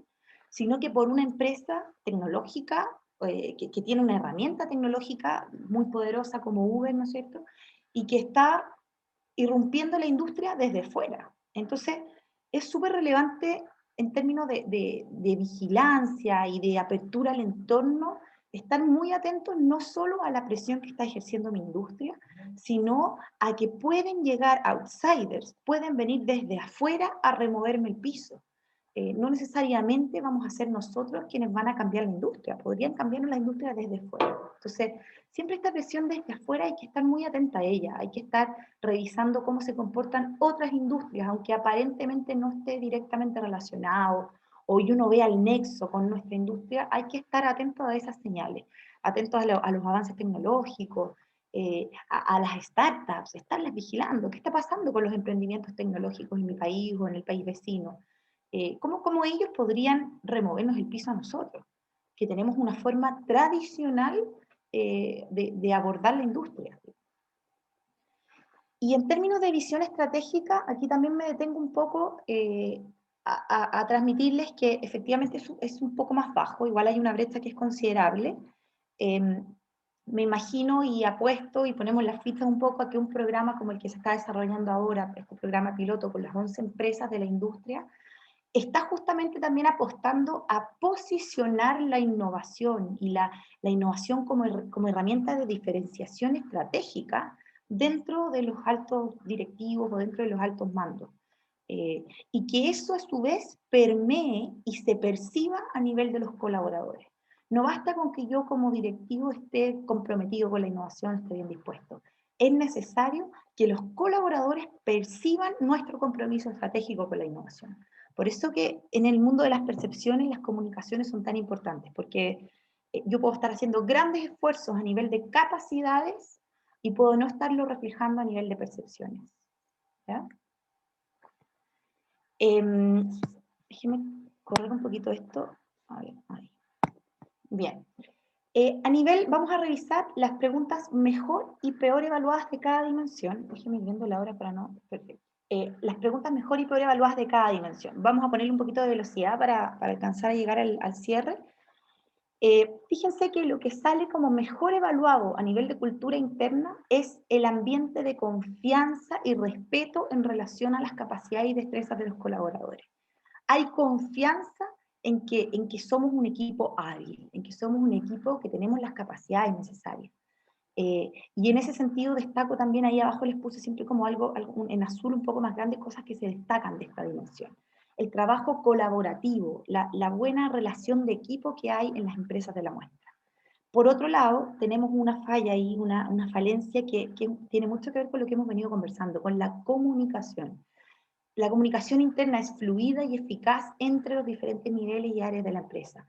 sino que por una empresa tecnológica que tiene una herramienta tecnológica muy poderosa como Uber, ¿no es cierto? Y que está irrumpiendo la industria desde fuera. Entonces, es súper relevante en términos de vigilancia y de apertura al entorno, estar muy atentos no solo a la presión que está ejerciendo mi industria, sino a que pueden llegar outsiders, pueden venir desde afuera a removerme el piso. No necesariamente vamos a ser nosotros quienes van a cambiar la industria, podrían cambiar la industria desde fuera. Entonces, siempre esta presión desde afuera hay que estar muy atenta a ella, hay que estar revisando cómo se comportan otras industrias, aunque aparentemente no esté directamente relacionado, o uno vea el nexo con nuestra industria, hay que estar atentos a esas señales, atentos a los avances tecnológicos, a las startups, estarlas vigilando, qué está pasando con los emprendimientos tecnológicos en mi país o en el país vecino. ¿Cómo ellos podrían removernos el piso a nosotros? Que tenemos una forma tradicional de abordar la industria. Y en términos de visión estratégica, aquí también me detengo un poco a transmitirles que efectivamente es un poco más bajo, igual hay una brecha que es considerable. Me imagino y apuesto y ponemos las fichas un poco a que un programa como el que se está desarrollando ahora, este programa piloto con las 11 empresas de la industria, está justamente también apostando a posicionar la innovación y la innovación como herramienta de diferenciación estratégica dentro de los altos directivos o dentro de los altos mandos. Y que eso a su vez permee y se perciba a nivel de los colaboradores. No basta con que yo como directivo esté comprometido con la innovación, esté bien dispuesto. Es necesario que los colaboradores perciban nuestro compromiso estratégico con la innovación. Por eso que en el mundo de las percepciones las comunicaciones son tan importantes, porque yo puedo estar haciendo grandes esfuerzos a nivel de capacidades y puedo no estarlo reflejando a nivel de percepciones. ¿Ya? Déjeme correr un poquito esto. A ver, ahí. Bien. A nivel, vamos a revisar las preguntas mejor y peor evaluadas de cada dimensión. Déjeme ir viendo la hora para no... Perfecto. Las preguntas mejor y peor evaluadas de cada dimensión. Vamos a ponerle un poquito de velocidad para alcanzar a llegar al cierre. Fíjense que lo que sale como mejor evaluado a nivel de cultura interna es el ambiente de confianza y respeto en relación a las capacidades y destrezas de los colaboradores. Hay confianza en que somos un equipo hábil, en que somos un equipo que tenemos las capacidades necesarias. Y en ese sentido destaco también, ahí abajo les puse siempre como algo en azul un poco más grande, cosas que se destacan de esta dimensión. El trabajo colaborativo, la buena relación de equipo que hay en las empresas de la muestra. Por otro lado, tenemos una falla ahí, una falencia que tiene mucho que ver con lo que hemos venido conversando, con la comunicación. La comunicación interna es fluida y eficaz entre los diferentes niveles y áreas de la empresa.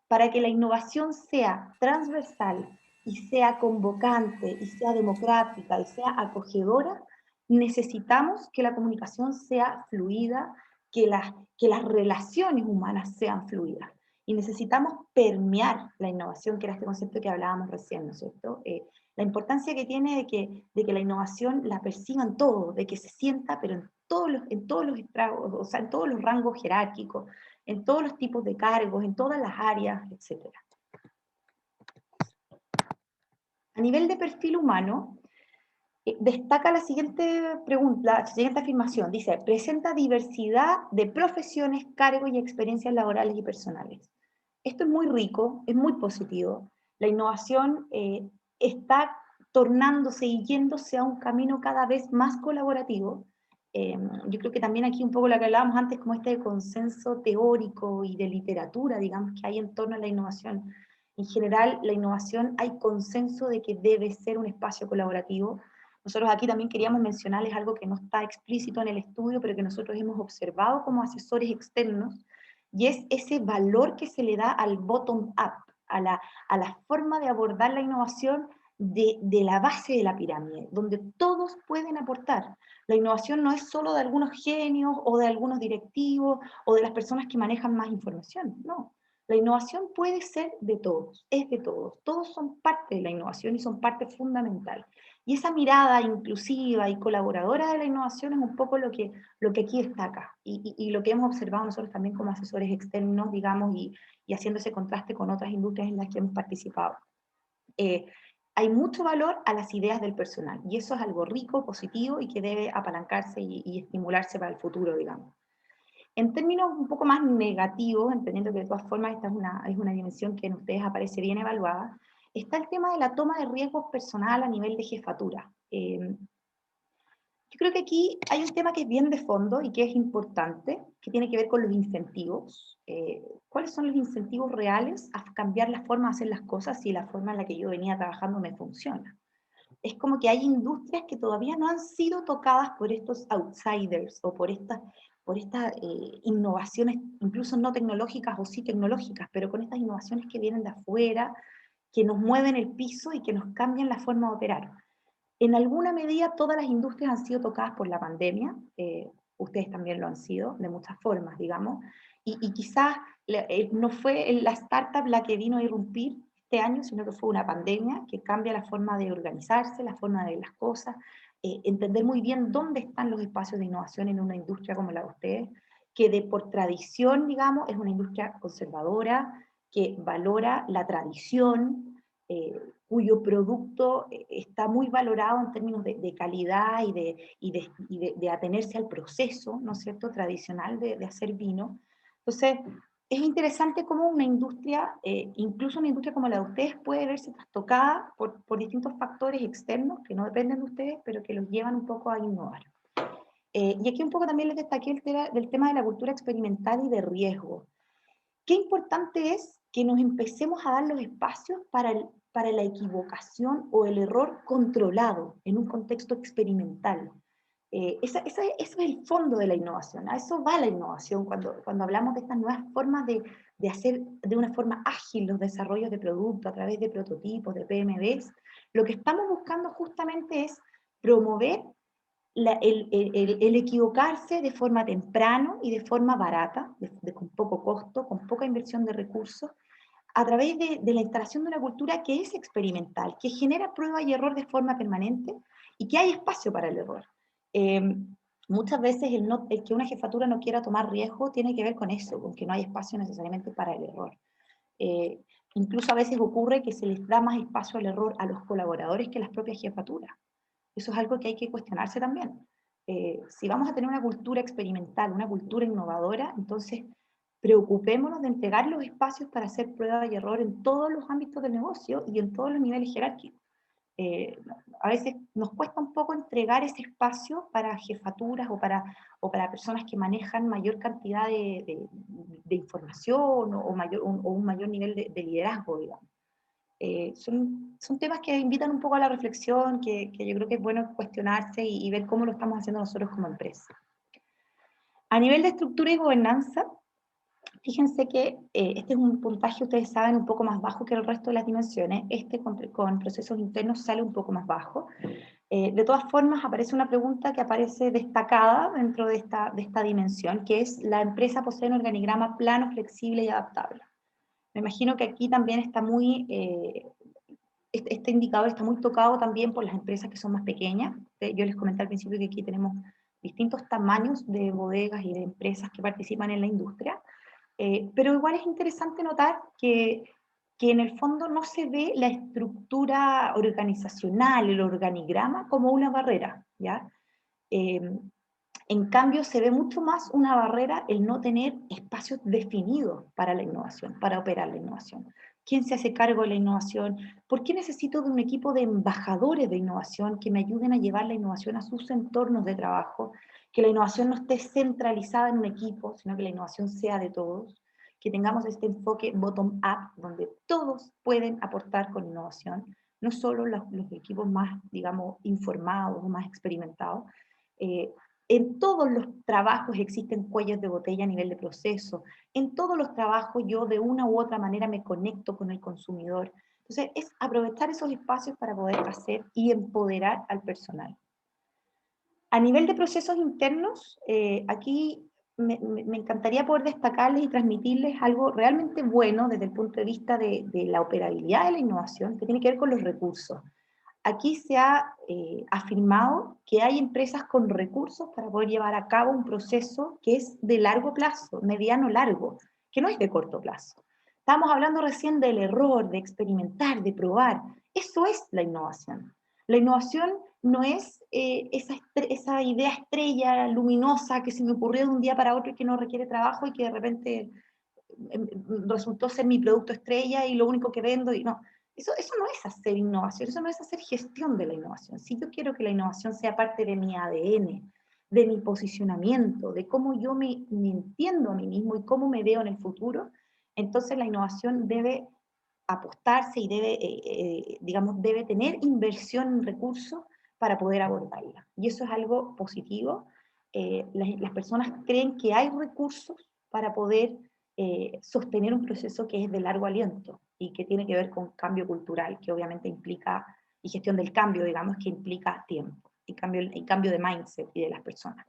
Para que la innovación sea transversal y sea convocante y sea democrática y sea acogedora, necesitamos que la comunicación sea fluida, que las relaciones humanas sean fluidas. Y necesitamos permear la innovación, que era este concepto que hablábamos recién, ¿no es cierto? La importancia que tiene de que la innovación la perciban todos, de que se sienta, pero en todos los estragos, o sea, en todos los rangos jerárquicos, en todos los tipos de cargos, en todas las áreas, etc. A nivel de perfil humano, destaca la siguiente pregunta, la siguiente afirmación. Dice, presenta diversidad de profesiones, cargos y experiencias laborales y personales. Esto es muy rico, es muy positivo. La innovación está tornándose y yéndose a un camino cada vez más colaborativo. Yo creo que también aquí un poco lo que hablábamos antes, como este consenso teórico y de literatura, digamos, que hay en torno a la innovación. En general, la innovación, hay consenso de que debe ser un espacio colaborativo. Nosotros aquí también queríamos mencionarles algo que no está explícito en el estudio, pero que nosotros hemos observado como asesores externos, y es ese valor que se le da al bottom-up, a la forma de abordar la innovación de la base de la pirámide, donde todos pueden aportar. La innovación no es solo de algunos genios o de algunos directivos o de las personas que manejan más información, no. La innovación puede ser de todos, es de todos. Todos son parte de la innovación y son parte fundamental. Y esa mirada inclusiva y colaboradora de la innovación es un poco lo que aquí destaca y lo que hemos observado nosotros también como asesores externos, digamos, y haciendo ese contraste con otras industrias en las que hemos participado. Hay mucho valor a las ideas del personal, y eso es algo rico, positivo, y que debe apalancarse y estimularse para el futuro, digamos. En términos un poco más negativos, entendiendo que de todas formas esta es una dimensión que en ustedes aparece bien evaluada, está el tema de la toma de riesgos personal a nivel de jefatura. Yo creo que aquí hay un tema que es bien de fondo y que es importante, que tiene que ver con los incentivos. ¿Cuáles son los incentivos reales a cambiar la forma de hacer las cosas si la forma en la que yo venía trabajando me funciona? Es como que hay industrias que todavía no han sido tocadas por estos outsiders o por estas innovaciones, incluso no tecnológicas o sí tecnológicas, pero con estas innovaciones que vienen de afuera, que nos mueven el piso y que nos cambian la forma de operar. En alguna medida todas las industrias han sido tocadas por la pandemia, ustedes también lo han sido, de muchas formas, digamos, y quizás no fue la startup la que vino a irrumpir este año, sino que fue una pandemia que cambia la forma de organizarse, la forma de ver las cosas, entender muy bien dónde están los espacios de innovación en una industria como la de ustedes, que por tradición, digamos, es una industria conservadora, que valora la tradición, cuyo producto está muy valorado en términos de calidad y de atenerse al proceso, ¿no es cierto?, tradicional de hacer vino. Entonces, es interesante cómo una industria, incluso una industria como la de ustedes, puede verse trastocada por distintos factores externos que no dependen de ustedes, pero que los llevan un poco a innovar. Y aquí un poco también les destaqué del tema de la cultura experimental y de riesgo. Qué importante es que nos empecemos a dar los espacios para la equivocación o el error controlado en un contexto experimental. Eso es el fondo de la innovación, a eso va la innovación cuando hablamos de estas nuevas formas de hacer de una forma ágil los desarrollos de productos a través de prototipos, de PMBs. Lo que estamos buscando justamente es promover el equivocarse de forma temprano y de forma barata, con poco costo, con poca inversión de recursos, a través de la instalación de una cultura que es experimental, que genera prueba y error de forma permanente y que hay espacio para el error. Muchas veces el que una jefatura no quiera tomar riesgo tiene que ver con eso, con que no hay espacio necesariamente para el error. Incluso a veces ocurre que se les da más espacio al error a los colaboradores que a las propias jefaturas. Eso es algo que hay que cuestionarse también. Si vamos a tener una cultura experimental, una cultura innovadora, entonces preocupémonos de entregar los espacios para hacer prueba y error en todos los ámbitos del negocio y en todos los niveles jerárquicos. A veces nos cuesta un poco entregar ese espacio para jefaturas o para personas que manejan mayor cantidad de información o un mayor nivel de liderazgo, digamos. Son temas que invitan un poco a la reflexión, que yo creo que es bueno cuestionarse y ver cómo lo estamos haciendo nosotros como empresa. A nivel de estructura y gobernanza, fíjense que este es un puntaje, ustedes saben, un poco más bajo que el resto de las dimensiones. Con procesos internos sale un poco más bajo. De todas formas, aparece una pregunta que aparece destacada dentro de esta dimensión, que es: ¿la empresa posee un organigrama plano, flexible y adaptable? Me imagino que aquí también está este indicador está muy tocado también por las empresas que son más pequeñas. Yo les comenté al principio que aquí tenemos distintos tamaños de bodegas y de empresas que participan en la industria, pero igual es interesante notar que en el fondo no se ve la estructura organizacional, el organigrama, como una barrera, ¿ya? En cambio, se ve mucho más una barrera el no tener espacios definidos para la innovación, para operar la innovación. ¿Quién se hace cargo de la innovación? ¿Por qué necesito de un equipo de embajadores de innovación que me ayuden a llevar la innovación a sus entornos de trabajo? Que la innovación no esté centralizada en un equipo, sino que la innovación sea de todos. Que tengamos este enfoque bottom-up, donde todos pueden aportar con innovación, no solo los equipos más, digamos, informados o más experimentados. En todos los trabajos existen cuellos de botella a nivel de proceso. En todos los trabajos yo de una u otra manera me conecto con el consumidor. Entonces, es aprovechar esos espacios para poder hacer y empoderar al personal. A nivel de procesos internos, aquí me encantaría poder destacarles y transmitirles algo realmente bueno desde el punto de vista de la operabilidad de la innovación, que tiene que ver con los recursos. Aquí se ha afirmado que hay empresas con recursos para poder llevar a cabo un proceso que es de largo plazo, mediano-largo, que no es de corto plazo. Estábamos hablando recién del error, de experimentar, de probar. Eso es la innovación. La innovación no es esa idea estrella, luminosa, que se me ocurrió de un día para otro y que no requiere trabajo y que de repente resultó ser mi producto estrella y lo único que vendo. Y no. Eso no es hacer innovación, eso no es hacer gestión de la innovación. Si yo quiero que la innovación sea parte de mi ADN, de mi posicionamiento, de cómo yo me entiendo a mí mismo y cómo me veo en el futuro, entonces la innovación debe apostarse y debe, digamos, debe tener inversión en recursos para poder abordarla. Y eso es algo positivo. Las personas creen que hay recursos para poder sostener un proceso que es de largo aliento y que tiene que ver con cambio cultural, que obviamente implica, y gestión del cambio, digamos, que implica tiempo, y cambio de mindset y de las personas.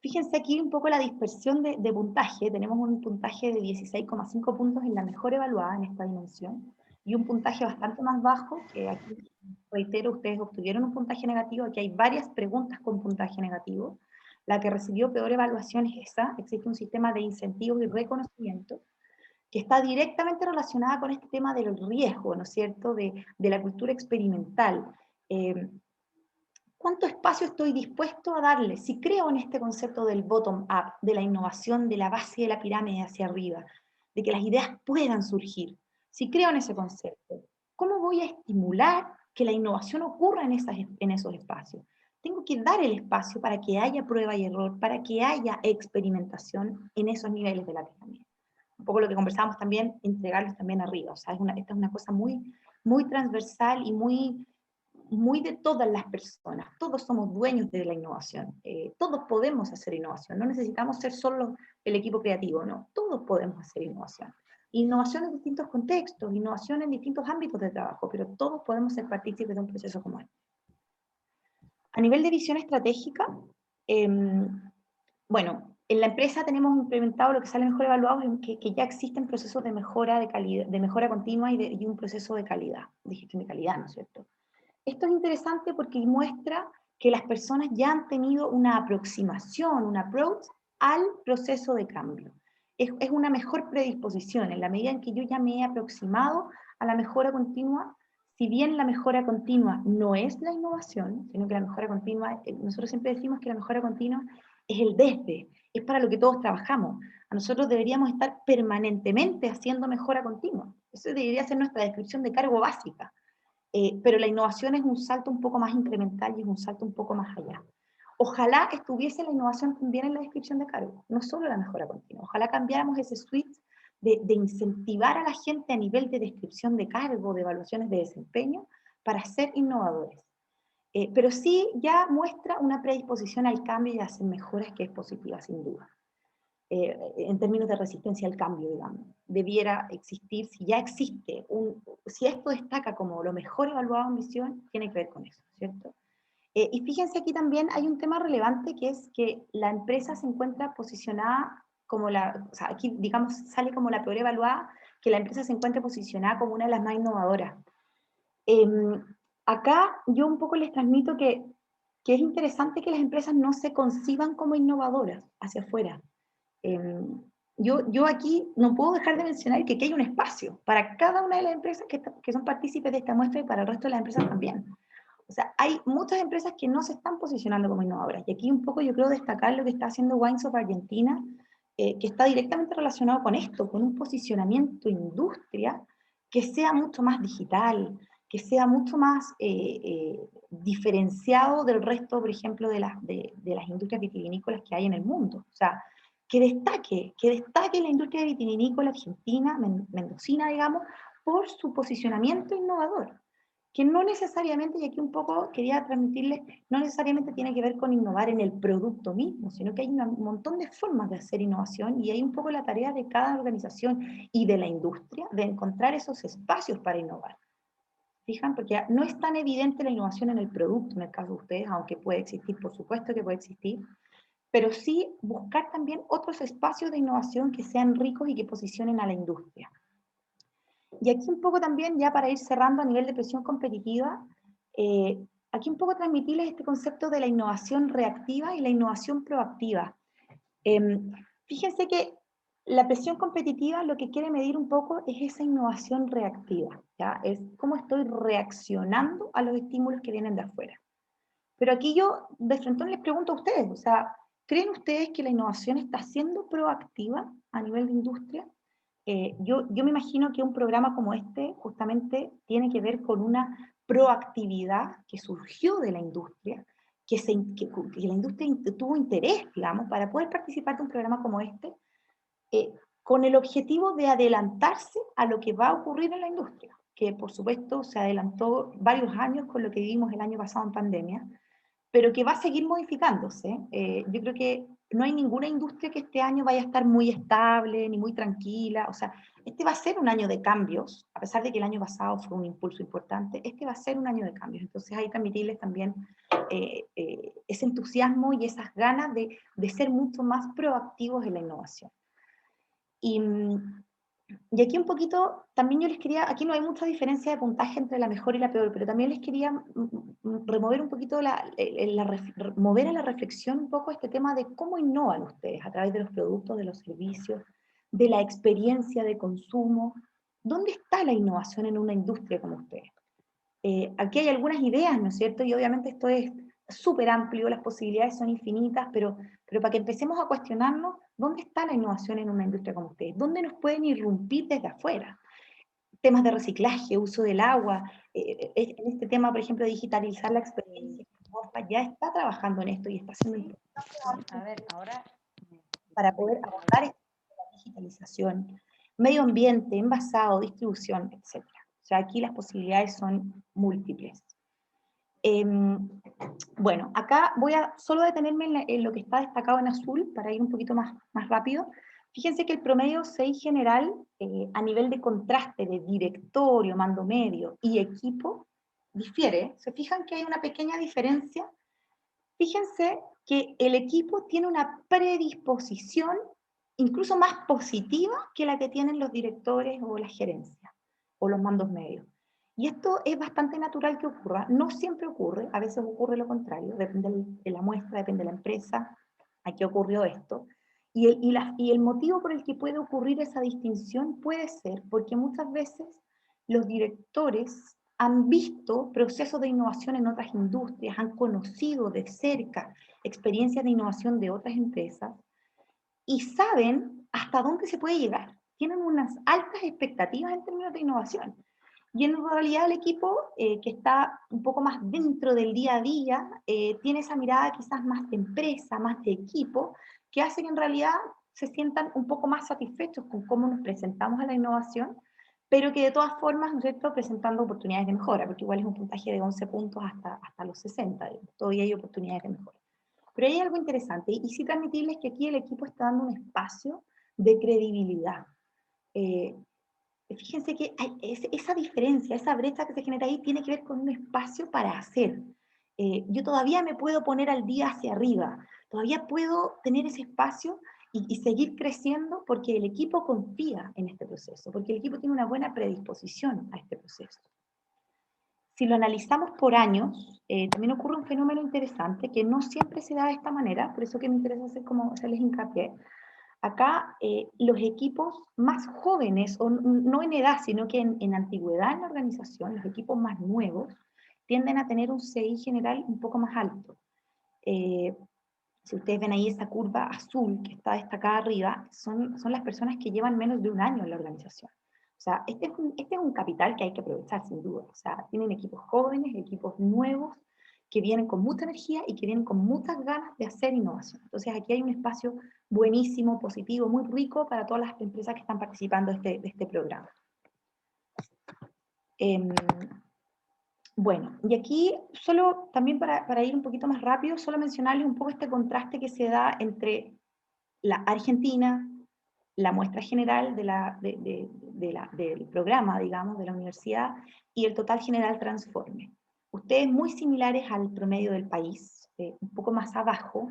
Fíjense aquí un poco la dispersión de puntaje. Tenemos un puntaje de 16,5 puntos en la mejor evaluada en esta dimensión, y un puntaje bastante más bajo, que aquí, reitero, ustedes obtuvieron un puntaje negativo. Aquí hay varias preguntas con puntaje negativo. La que recibió peor evaluación es esa. Existe un sistema de incentivos y reconocimiento que está directamente relacionada con este tema del riesgo, ¿no es cierto?, de la cultura experimental. ¿Cuánto espacio estoy dispuesto a darle? Si creo en este concepto del bottom-up, de la innovación, de la base de la pirámide hacia arriba, de que las ideas puedan surgir, si creo en ese concepto, ¿cómo voy a estimular que la innovación ocurra en esos espacios? Tengo que dar el espacio para que haya prueba y error, para que haya experimentación en esos niveles de la pirámide. Un poco lo que conversábamos también, entregarlos también arriba. O sea, esta es una cosa muy, muy transversal y muy de todas las personas. Todos somos dueños de la innovación. Todos podemos hacer innovación. No necesitamos ser solo el equipo creativo, no. Todos podemos hacer innovación. Innovación en distintos contextos, innovación en distintos ámbitos de trabajo, pero todos podemos ser partícipes de un proceso como este. A nivel de visión estratégica, bueno, en la empresa tenemos implementado lo que sale mejor evaluado, que ya existen procesos de mejora de calidad, de mejora continua y un proceso de calidad, de gestión de calidad, ¿no es cierto? Esto es interesante porque muestra que las personas ya han tenido una aproximación, un approach al proceso de cambio. Es una mejor predisposición en la medida en que yo ya me he aproximado a la mejora continua. Si bien la mejora continua no es la innovación, sino que la mejora continua, nosotros siempre decimos que la mejora continua es el desde, es para lo que todos trabajamos. A nosotros deberíamos estar permanentemente haciendo mejora continua. Eso debería ser nuestra descripción de cargo básica. Pero la innovación es un salto un poco más incremental y es un salto un poco más allá. Ojalá estuviese la innovación también en la descripción de cargo, no solo la mejora continua. Ojalá cambiáramos ese switch de incentivar a la gente a nivel de descripción de cargo, de evaluaciones de desempeño, para ser innovadores. Pero sí ya muestra una predisposición al cambio y a hacer mejoras que es positiva, sin duda. En términos de resistencia al cambio, digamos, debiera existir, si ya existe, si esto destaca como lo mejor evaluado en visión, tiene que ver con eso, ¿cierto? Y fíjense aquí también hay un tema relevante, que es que la empresa se encuentra posicionada como o sea, aquí digamos sale como la peor evaluada, que la empresa se encuentra posicionada como una de las más innovadoras. Acá yo un poco les transmito que es interesante que las empresas no se conciban como innovadoras hacia afuera. Yo aquí no puedo dejar de mencionar que aquí hay un espacio para cada una de las empresas que son partícipes de esta muestra y para el resto de las empresas también. O sea, hay muchas empresas que no se están posicionando como innovadoras. Y aquí un poco yo creo destacar lo que está haciendo Wines of Argentina, que está directamente relacionado con esto, con un posicionamiento industria que sea mucho más digital, que sea mucho más diferenciado del resto, por ejemplo, de las industrias vitivinícolas que hay en el mundo. O sea, que destaque la industria vitivinícola argentina, mendocina, digamos, por su posicionamiento innovador, que no necesariamente, y aquí un poco quería transmitirles, no necesariamente tiene que ver con innovar en el producto mismo, sino que hay un montón de formas de hacer innovación y hay un poco la tarea de cada organización y de la industria de encontrar esos espacios para innovar. ¿Fijan? Porque no es tan evidente la innovación en el producto, en el caso de ustedes, aunque puede existir, por supuesto que puede existir, pero sí buscar también otros espacios de innovación que sean ricos y que posicionen a la industria. Y aquí un poco también, ya para ir cerrando a nivel de presión competitiva, aquí un poco transmitirles este concepto de la innovación reactiva y la innovación proactiva. Fíjense que la presión competitiva lo que quiere medir un poco es esa innovación reactiva, ¿ya? Es cómo estoy reaccionando a los estímulos que vienen de afuera. Pero aquí yo de frente les pregunto a ustedes, o sea, ¿creen ustedes que la innovación está siendo proactiva a nivel de industria? Yo me imagino que un programa como este justamente tiene que ver con una proactividad que surgió de la industria, que la industria tuvo interés, digamos, para poder participar de un programa como este, con el objetivo de adelantarse a lo que va a ocurrir en la industria, que por supuesto se adelantó varios años con lo que vivimos el año pasado en pandemia, pero que va a seguir modificándose. Yo creo que no hay ninguna industria que este año vaya a estar muy estable, ni muy tranquila. O sea, este va a ser un año de cambios, a pesar de que el año pasado fue un impulso importante, este va a ser un año de cambios. Entonces hay que transmitirles también ese entusiasmo y esas ganas de ser mucho más proactivos en la innovación. Y aquí un poquito, también yo les quería, aquí no hay mucha diferencia de puntaje entre la mejor y la peor, pero también les quería remover un poquito, mover a la reflexión un poco este tema de cómo innovan ustedes a través de los productos, de los servicios, de la experiencia de consumo. ¿Dónde está la innovación en una industria como ustedes? Aquí hay algunas ideas, ¿no es cierto? Y obviamente esto es súper amplio, las posibilidades son infinitas, pero para que empecemos a cuestionarnos, ¿dónde está la innovación en una industria como ustedes? ¿Dónde nos pueden irrumpir desde afuera? Temas de reciclaje, uso del agua, en este tema, por ejemplo, de digitalizar la experiencia, ya está trabajando en esto y está haciendo importante. A ver, ahora para poder abordar la digitalización, medio ambiente, envasado, distribución, etc. O sea, aquí las posibilidades son múltiples. Bueno, acá voy a solo detenerme en lo que está destacado en azul para ir un poquito más rápido. Fíjense que el promedio 6 general, a nivel de contraste de directorio, mando medio y equipo, difiere. ¿Se fijan que hay una pequeña diferencia? Fíjense que el equipo tiene una predisposición incluso más positiva que la que tienen los directores o las gerencias o los mandos medios. Y esto es bastante natural que ocurra, no siempre ocurre, a veces ocurre lo contrario, depende de la muestra, depende de la empresa, aquí ocurrió esto. Y el motivo por el que puede ocurrir esa distinción puede ser porque muchas veces los directores han visto procesos de innovación en otras industrias, han conocido de cerca experiencias de innovación de otras empresas y saben hasta dónde se puede llegar. Tienen unas altas expectativas en términos de innovación. Y en realidad el equipo que está un poco más dentro del día a día tiene esa mirada quizás más de empresa, más de equipo, que hace que en realidad se sientan un poco más satisfechos con cómo nos presentamos a la innovación, pero que de todas formas, ¿no es cierto?, presentando oportunidades de mejora, porque igual es un puntaje de 11 puntos hasta los 60, todavía hay oportunidades de mejora. Pero hay algo interesante, y sí transmitirles que aquí el equipo está dando un espacio de credibilidad. Fíjense que hay esa diferencia, esa brecha que se genera ahí tiene que ver con un espacio para hacer. Yo todavía me puedo poner al día hacia arriba, todavía puedo tener ese espacio y seguir creciendo porque el equipo confía en este proceso, porque el equipo tiene una buena predisposición a este proceso. Si lo analizamos por años, también ocurre un fenómeno interesante que no siempre se da de esta manera, por eso que me interesa hacerles hincapié. Acá los equipos más jóvenes, o no en edad, sino que en antigüedad en la organización, los equipos más nuevos, tienden a tener un CI general un poco más alto. Si ustedes ven ahí esa curva azul que está destacada arriba, son las personas que llevan menos de un año en la organización. O sea, este es un capital que hay que aprovechar sin duda. O sea, tienen equipos jóvenes, equipos nuevos, que vienen con mucha energía y que vienen con muchas ganas de hacer innovación. Entonces aquí hay un espacio buenísimo, positivo, muy rico para todas las empresas que están participando de este programa. Bueno, y aquí solo también para ir un poquito más rápido, solo mencionarles un poco este contraste que se da entre la Argentina, la muestra general del programa, digamos, de la universidad, y el total general Transforme. Ustedes muy similares al promedio del país, un poco más abajo.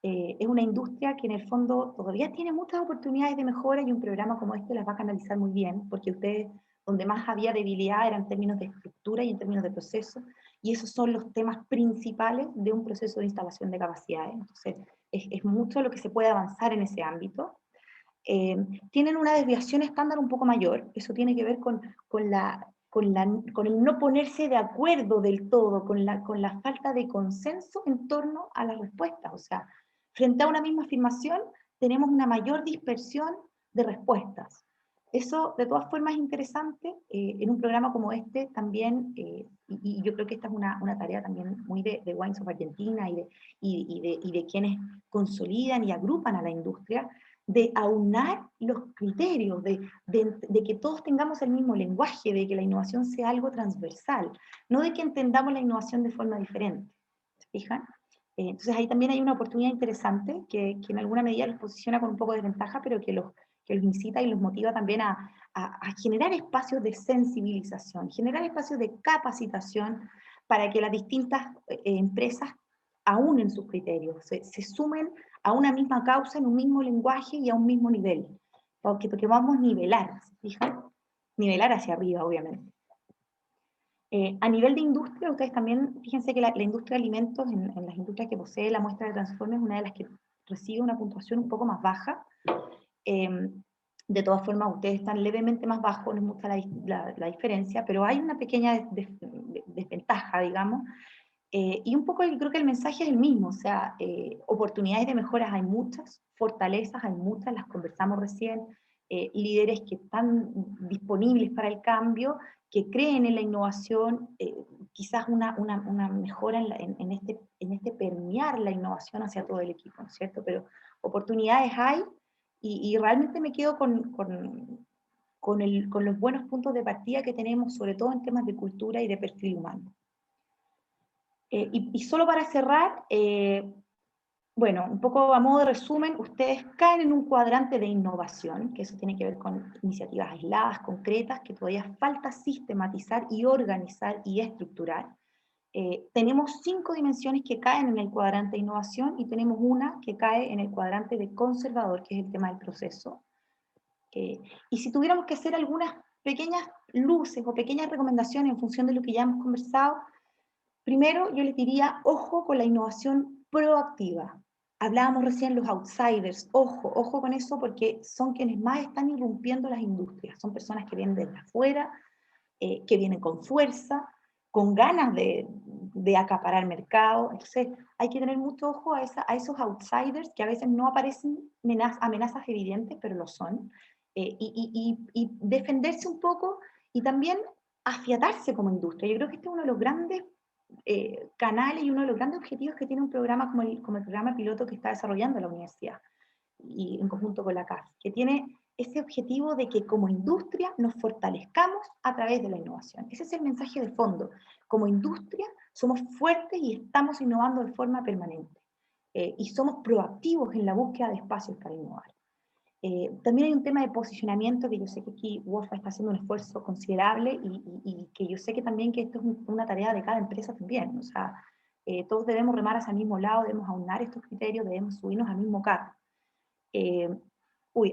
Es una industria que en el fondo todavía tiene muchas oportunidades de mejora y un programa como este las va a canalizar muy bien, porque ustedes, donde más había debilidad era en términos de estructura y en términos de proceso, y esos son los temas principales de un proceso de instalación de capacidades. Entonces, es mucho lo que se puede avanzar en ese ámbito. Tienen una desviación estándar un poco mayor, eso tiene que ver con el no ponerse de acuerdo del todo, con la falta de consenso en torno a las respuestas. O sea, frente a una misma afirmación, tenemos una mayor dispersión de respuestas. Eso, de todas formas, es interesante en un programa como este también, y yo creo que esta es una tarea también muy de Wines of Argentina y de quienes consolidan y agrupan a la industria, de aunar los criterios, de que todos tengamos el mismo lenguaje, de que la innovación sea algo transversal, no de que entendamos la innovación de forma diferente. ¿Se fijan? Entonces ahí también hay una oportunidad interesante que en alguna medida los posiciona con un poco de ventaja, pero que los incita y los motiva también a generar espacios de sensibilización, generar espacios de capacitación para que las distintas empresas aúnen sus criterios, se sumen a una misma causa, en un mismo lenguaje y a un mismo nivel, porque vamos a nivelar, ¿fijan? Nivelar hacia arriba, obviamente. A nivel de industria, ustedes también, fíjense que la industria de alimentos, en las industrias que posee la muestra de Transforme, es una de las que recibe una puntuación un poco más baja. De todas formas, ustedes están levemente más bajos, no es mucha la diferencia, pero hay una pequeña desventaja, digamos. Y un poco yo creo que el mensaje es el mismo, o sea, oportunidades de mejoras hay muchas, fortalezas hay muchas, las conversamos recién, líderes que están disponibles para el cambio, que creen en la innovación, quizás una mejora en este permear la innovación hacia todo el equipo, ¿no es cierto? Pero oportunidades hay, y realmente me quedo con los buenos puntos de partida que tenemos, sobre todo en temas de cultura y de perfil humano. Y solo para cerrar, bueno, un poco a modo de resumen, ustedes caen en un cuadrante de innovación, que eso tiene que ver con iniciativas aisladas, concretas, que todavía falta sistematizar y organizar y estructurar. Tenemos 5 dimensiones que caen en el cuadrante de innovación y tenemos una que cae en el cuadrante de conservador, que es el tema del proceso. Y si tuviéramos que hacer algunas pequeñas luces o pequeñas recomendaciones en función de lo que ya hemos conversado, primero, yo les diría, ojo con la innovación proactiva. Hablábamos recién los outsiders, ojo con eso porque son quienes más están irrumpiendo las industrias. Son personas que vienen desde afuera, que vienen con fuerza, con ganas de acaparar mercado. Entonces, hay que tener mucho ojo a esos outsiders que a veces no aparecen amenazas evidentes, pero lo son. Y defenderse un poco y también afiatarse como industria. Yo creo que este es uno de los grandes canales y uno de los grandes objetivos que tiene un programa como el programa piloto que está desarrollando la universidad y en conjunto con la CAF, que tiene ese objetivo de que como industria nos fortalezcamos a través de la innovación. Ese es el mensaje de fondo. Como industria somos fuertes y estamos innovando de forma permanente. Y somos proactivos en la búsqueda de espacios para innovar. También hay un tema de posicionamiento que yo sé que aquí WOFA está haciendo un esfuerzo considerable y que yo sé que también que esto es una tarea de cada empresa también. O sea, todos debemos remar hacia el mismo lado, debemos aunar estos criterios, debemos subirnos al mismo carro.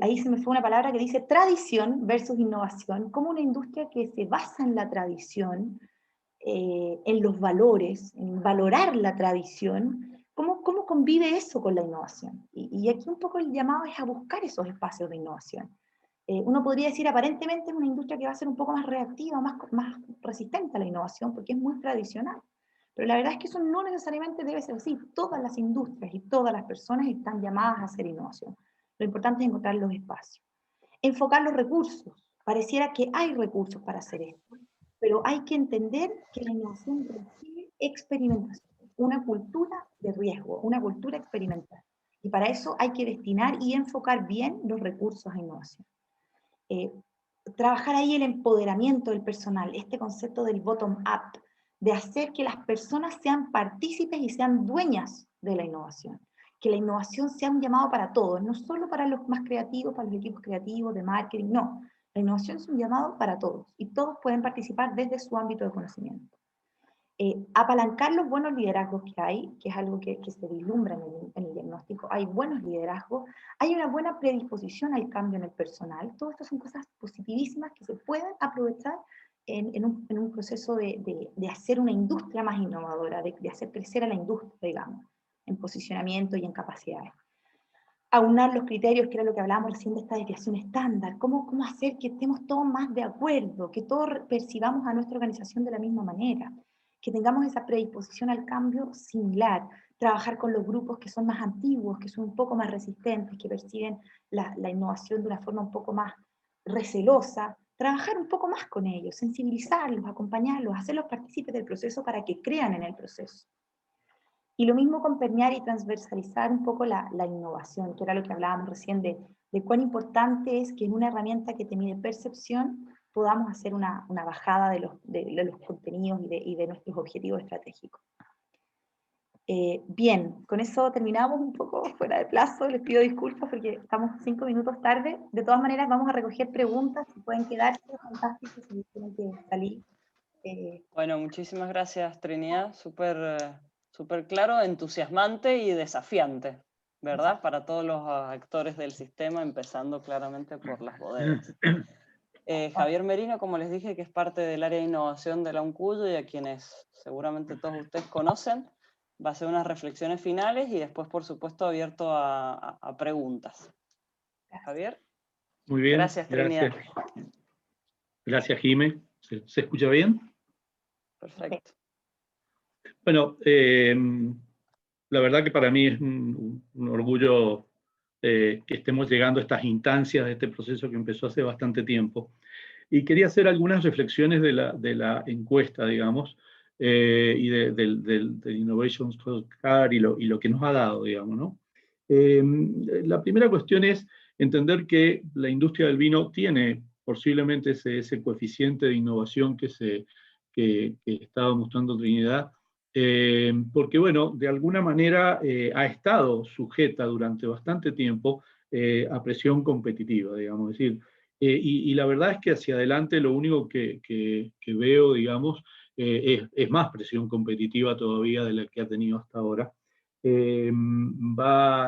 Ahí se me fue una palabra que dice tradición versus innovación, como una industria que se basa en la tradición, en los valores, en valorar la tradición. ¿Cómo convive eso con la innovación? Y aquí un poco el llamado es a buscar esos espacios de innovación. Uno podría decir, aparentemente es una industria que va a ser un poco más reactiva, más resistente a la innovación, porque es muy tradicional. Pero la verdad es que eso no necesariamente debe ser así. Todas las industrias y todas las personas están llamadas a hacer innovación. Lo importante es encontrar los espacios. Enfocar los recursos. Pareciera que hay recursos para hacer esto, pero hay que entender que la innovación requiere experimentación, una cultura de riesgo, una cultura experimental. Y para eso hay que destinar y enfocar bien los recursos a innovación. Trabajar ahí el empoderamiento del personal, este concepto del bottom-up, de hacer que las personas sean partícipes y sean dueñas de la innovación. Que la innovación sea un llamado para todos, no solo para los más creativos, para los equipos creativos, de marketing, no. La innovación es un llamado para todos y todos pueden participar desde su ámbito de conocimiento. Apalancar los buenos liderazgos que hay, que es algo que se vislumbra en el diagnóstico. Hay buenos liderazgos, hay una buena predisposición al cambio en el personal. Todo esto son cosas positivísimas que se pueden aprovechar en un proceso de hacer una industria más innovadora, de hacer crecer a la industria, digamos, en posicionamiento y en capacidades. Aunar los criterios, que era lo que hablábamos recién de esta desviación estándar, cómo hacer que estemos todos más de acuerdo, que todos percibamos a nuestra organización de la misma manera, que tengamos esa predisposición al cambio similar, trabajar con los grupos que son más antiguos, que son un poco más resistentes, que perciben la innovación de una forma un poco más recelosa, trabajar un poco más con ellos, sensibilizarlos, acompañarlos, hacerlos partícipes del proceso para que crean en el proceso. Y lo mismo con permear y transversalizar un poco la innovación, que era lo que hablábamos recién de cuán importante es que en una herramienta que te mide percepción podamos hacer una bajada de los contenidos y de nuestros objetivos estratégicos. Bien, con eso terminamos un poco fuera de plazo, les pido disculpas porque estamos 5 minutos tarde. De todas maneras vamos a recoger preguntas, si pueden quedarse, fantástico, si tienen que salir. Bueno, muchísimas gracias, Trinidad, súper claro, entusiasmante y desafiante, ¿verdad? Para todos los actores del sistema, empezando claramente por las bodegas. Javier Merino, como les dije, que es parte del área de innovación de la UNCUYO y a quienes seguramente todos ustedes conocen, va a hacer unas reflexiones finales y después, por supuesto, abierto a preguntas. Javier. Muy bien. Gracias, Trinidad. Gracias, Jimé. ¿Se escucha bien? Perfecto. Bueno, la verdad que para mí es un orgullo que estemos llegando a estas instancias de este proceso que empezó hace bastante tiempo. Y quería hacer algunas reflexiones de la encuesta, digamos, y del Innovation Scorecard y lo que nos ha dado, digamos, ¿no? La primera cuestión es entender que la industria del vino tiene posiblemente ese coeficiente de innovación que estaba mostrando Trinidad, porque, bueno, de alguna manera ha estado sujeta durante bastante tiempo a presión competitiva, digamos, es decir, y la verdad es que hacia adelante lo único que veo, digamos, es más presión competitiva todavía de la que ha tenido hasta ahora.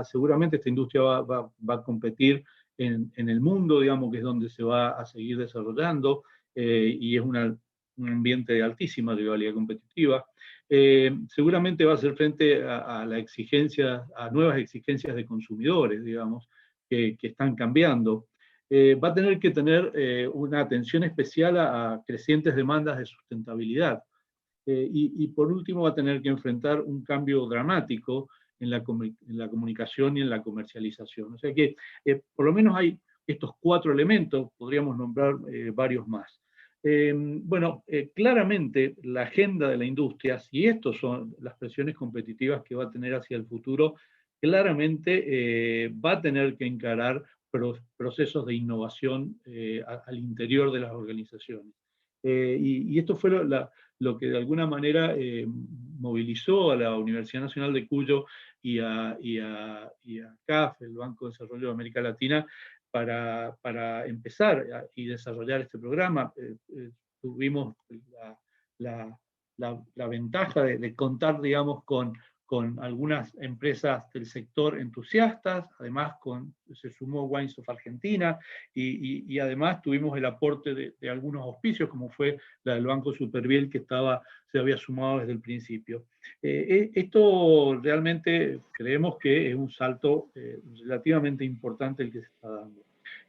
Seguramente esta industria va a competir en el mundo, digamos, que es donde se va a seguir desarrollando, y es un ambiente de altísima rivalidad competitiva. Seguramente va a hacer frente a nuevas exigencias de consumidores, digamos, que están cambiando. Va a tener que tener una atención especial a crecientes demandas de sustentabilidad. Y por último va a tener que enfrentar un cambio dramático en la comunicación y en la comercialización. O sea que por lo menos hay estos 4 elementos, podríamos nombrar varios más. Bueno, claramente la agenda de la industria, si estas son las presiones competitivas que va a tener hacia el futuro, claramente va a tener que encarar procesos de innovación al interior de las organizaciones. Y esto fue lo que de alguna manera movilizó a la Universidad Nacional de Cuyo y a CAF, el Banco de Desarrollo de América Latina, para empezar y desarrollar este programa. Tuvimos la ventaja de contar, digamos, con algunas empresas del sector entusiastas, además se sumó Wines of Argentina, y además tuvimos el aporte de algunos auspicios, como fue la del Banco Superviel, que se había sumado desde el principio. Esto realmente creemos que es un salto relativamente importante el que se está dando.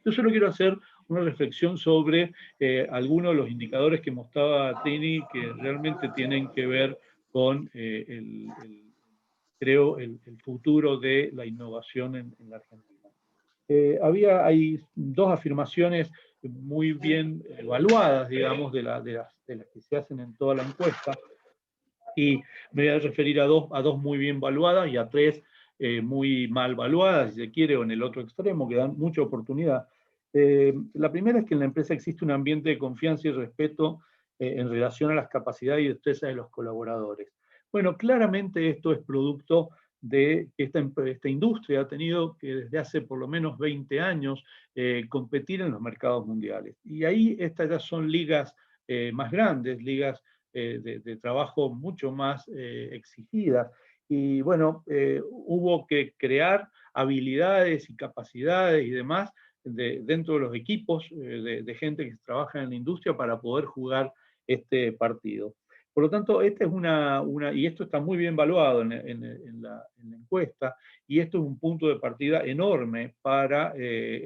Yo solo quiero hacer una reflexión sobre algunos de los indicadores que mostraba Trini, que realmente tienen que ver con creo, el futuro de la innovación en la Argentina. Hay dos afirmaciones muy bien evaluadas, digamos, de las que se hacen en toda la encuesta, y me voy a referir a dos muy bien evaluadas y a tres muy mal evaluadas, si se quiere, o en el otro extremo, que dan mucha oportunidad. La primera es que en la empresa existe un ambiente de confianza y respeto en relación a las capacidades y destrezas de los colaboradores. Bueno, claramente esto es producto de que esta industria ha tenido que desde hace por lo menos 20 años competir en los mercados mundiales. Y ahí estas ya son ligas más grandes, ligas de trabajo mucho más exigidas. Y bueno, hubo que crear habilidades y capacidades y demás dentro de los equipos de gente que trabaja en la industria para poder jugar este partido. Por lo tanto, esta es y esto está muy bien evaluado en la encuesta, y esto es un punto de partida enorme para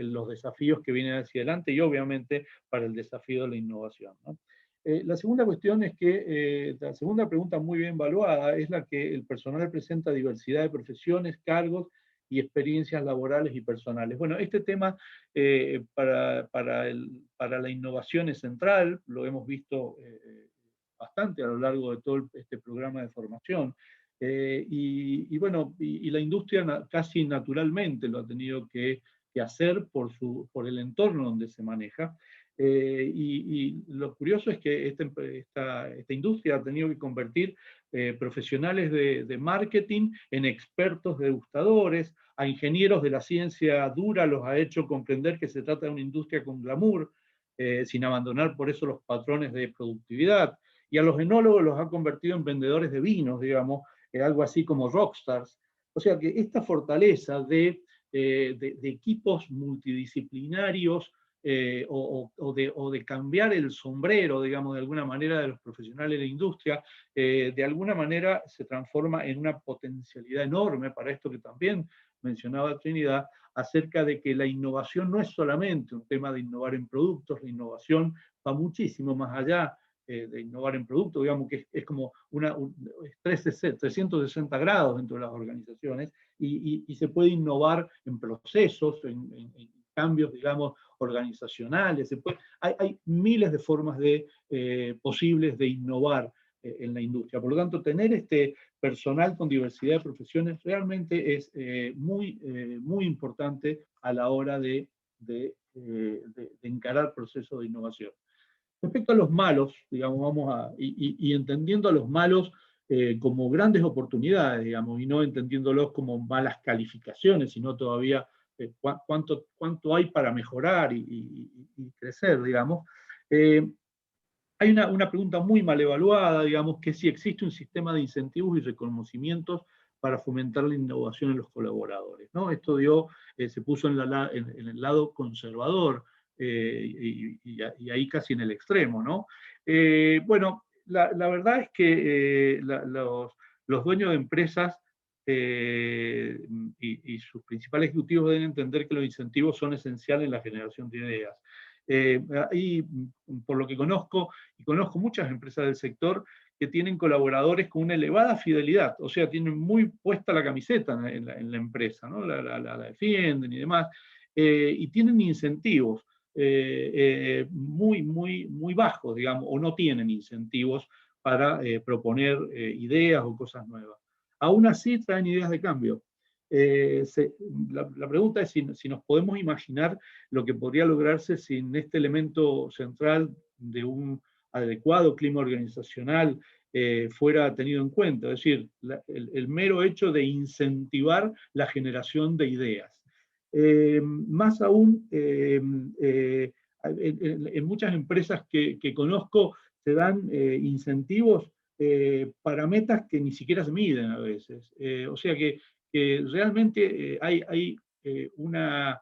los desafíos que vienen hacia adelante y obviamente para el desafío de la innovación, ¿no? La segunda cuestión es que, la segunda pregunta muy bien evaluada es la que el personal presenta diversidad de profesiones, cargos y experiencias laborales y personales. Bueno, este tema para la innovación es central, lo hemos visto bastante a lo largo de todo este programa de formación. Bueno, la industria casi naturalmente lo ha tenido que hacer por el entorno donde se maneja. Y lo curioso es que esta industria ha tenido que convertir profesionales de marketing en expertos degustadores, a ingenieros de la ciencia dura los ha hecho comprender que se trata de una industria con glamour, sin abandonar por eso los patrones de productividad, y a los enólogos los ha convertido en vendedores de vinos, digamos, algo así como rockstars. O sea que esta fortaleza de equipos multidisciplinarios, o de cambiar el sombrero, digamos, de alguna manera de los profesionales de la industria, de alguna manera se transforma en una potencialidad enorme para esto que también mencionaba Trinidad, acerca de que la innovación no es solamente un tema de innovar en productos, la innovación va muchísimo más allá de innovar en productos, digamos que es como 360 grados dentro de las organizaciones, y se puede innovar en procesos, en cambios, digamos, organizacionales. Hay miles de formas posibles de innovar en la industria. Por lo tanto, tener este personal con diversidad de profesiones realmente es muy importante a la hora de encarar procesos de innovación. Respecto a los malos, digamos, y entendiendo a los malos como grandes oportunidades, digamos, y no entendiéndolos como malas calificaciones, sino todavía cuánto hay para mejorar y crecer, digamos. Hay una pregunta muy mal evaluada, digamos, que si existe un sistema de incentivos y reconocimientos para fomentar la innovación en los colaboradores, ¿no? Esto se puso en el lado conservador, y ahí casi en el extremo, ¿no? Bueno, la verdad es que los dueños de empresas y sus principales ejecutivos deben entender que los incentivos son esenciales en la generación de ideas. Ahí, por lo que conozco, y conozco muchas empresas del sector que tienen colaboradores con una elevada fidelidad, o sea, tienen muy puesta la camiseta en la empresa, ¿no? La defienden y demás, y tienen incentivos muy bajos, digamos, o no tienen incentivos para proponer ideas o cosas nuevas. Aún así traen ideas de cambio. La pregunta es si nos podemos imaginar lo que podría lograrse sin este elemento central de un adecuado clima organizacional fuera tenido en cuenta, es decir, el mero hecho de incentivar la generación de ideas. Más aún, en muchas empresas que conozco se dan incentivos para metas que ni siquiera se miden a veces. O sea que realmente hay una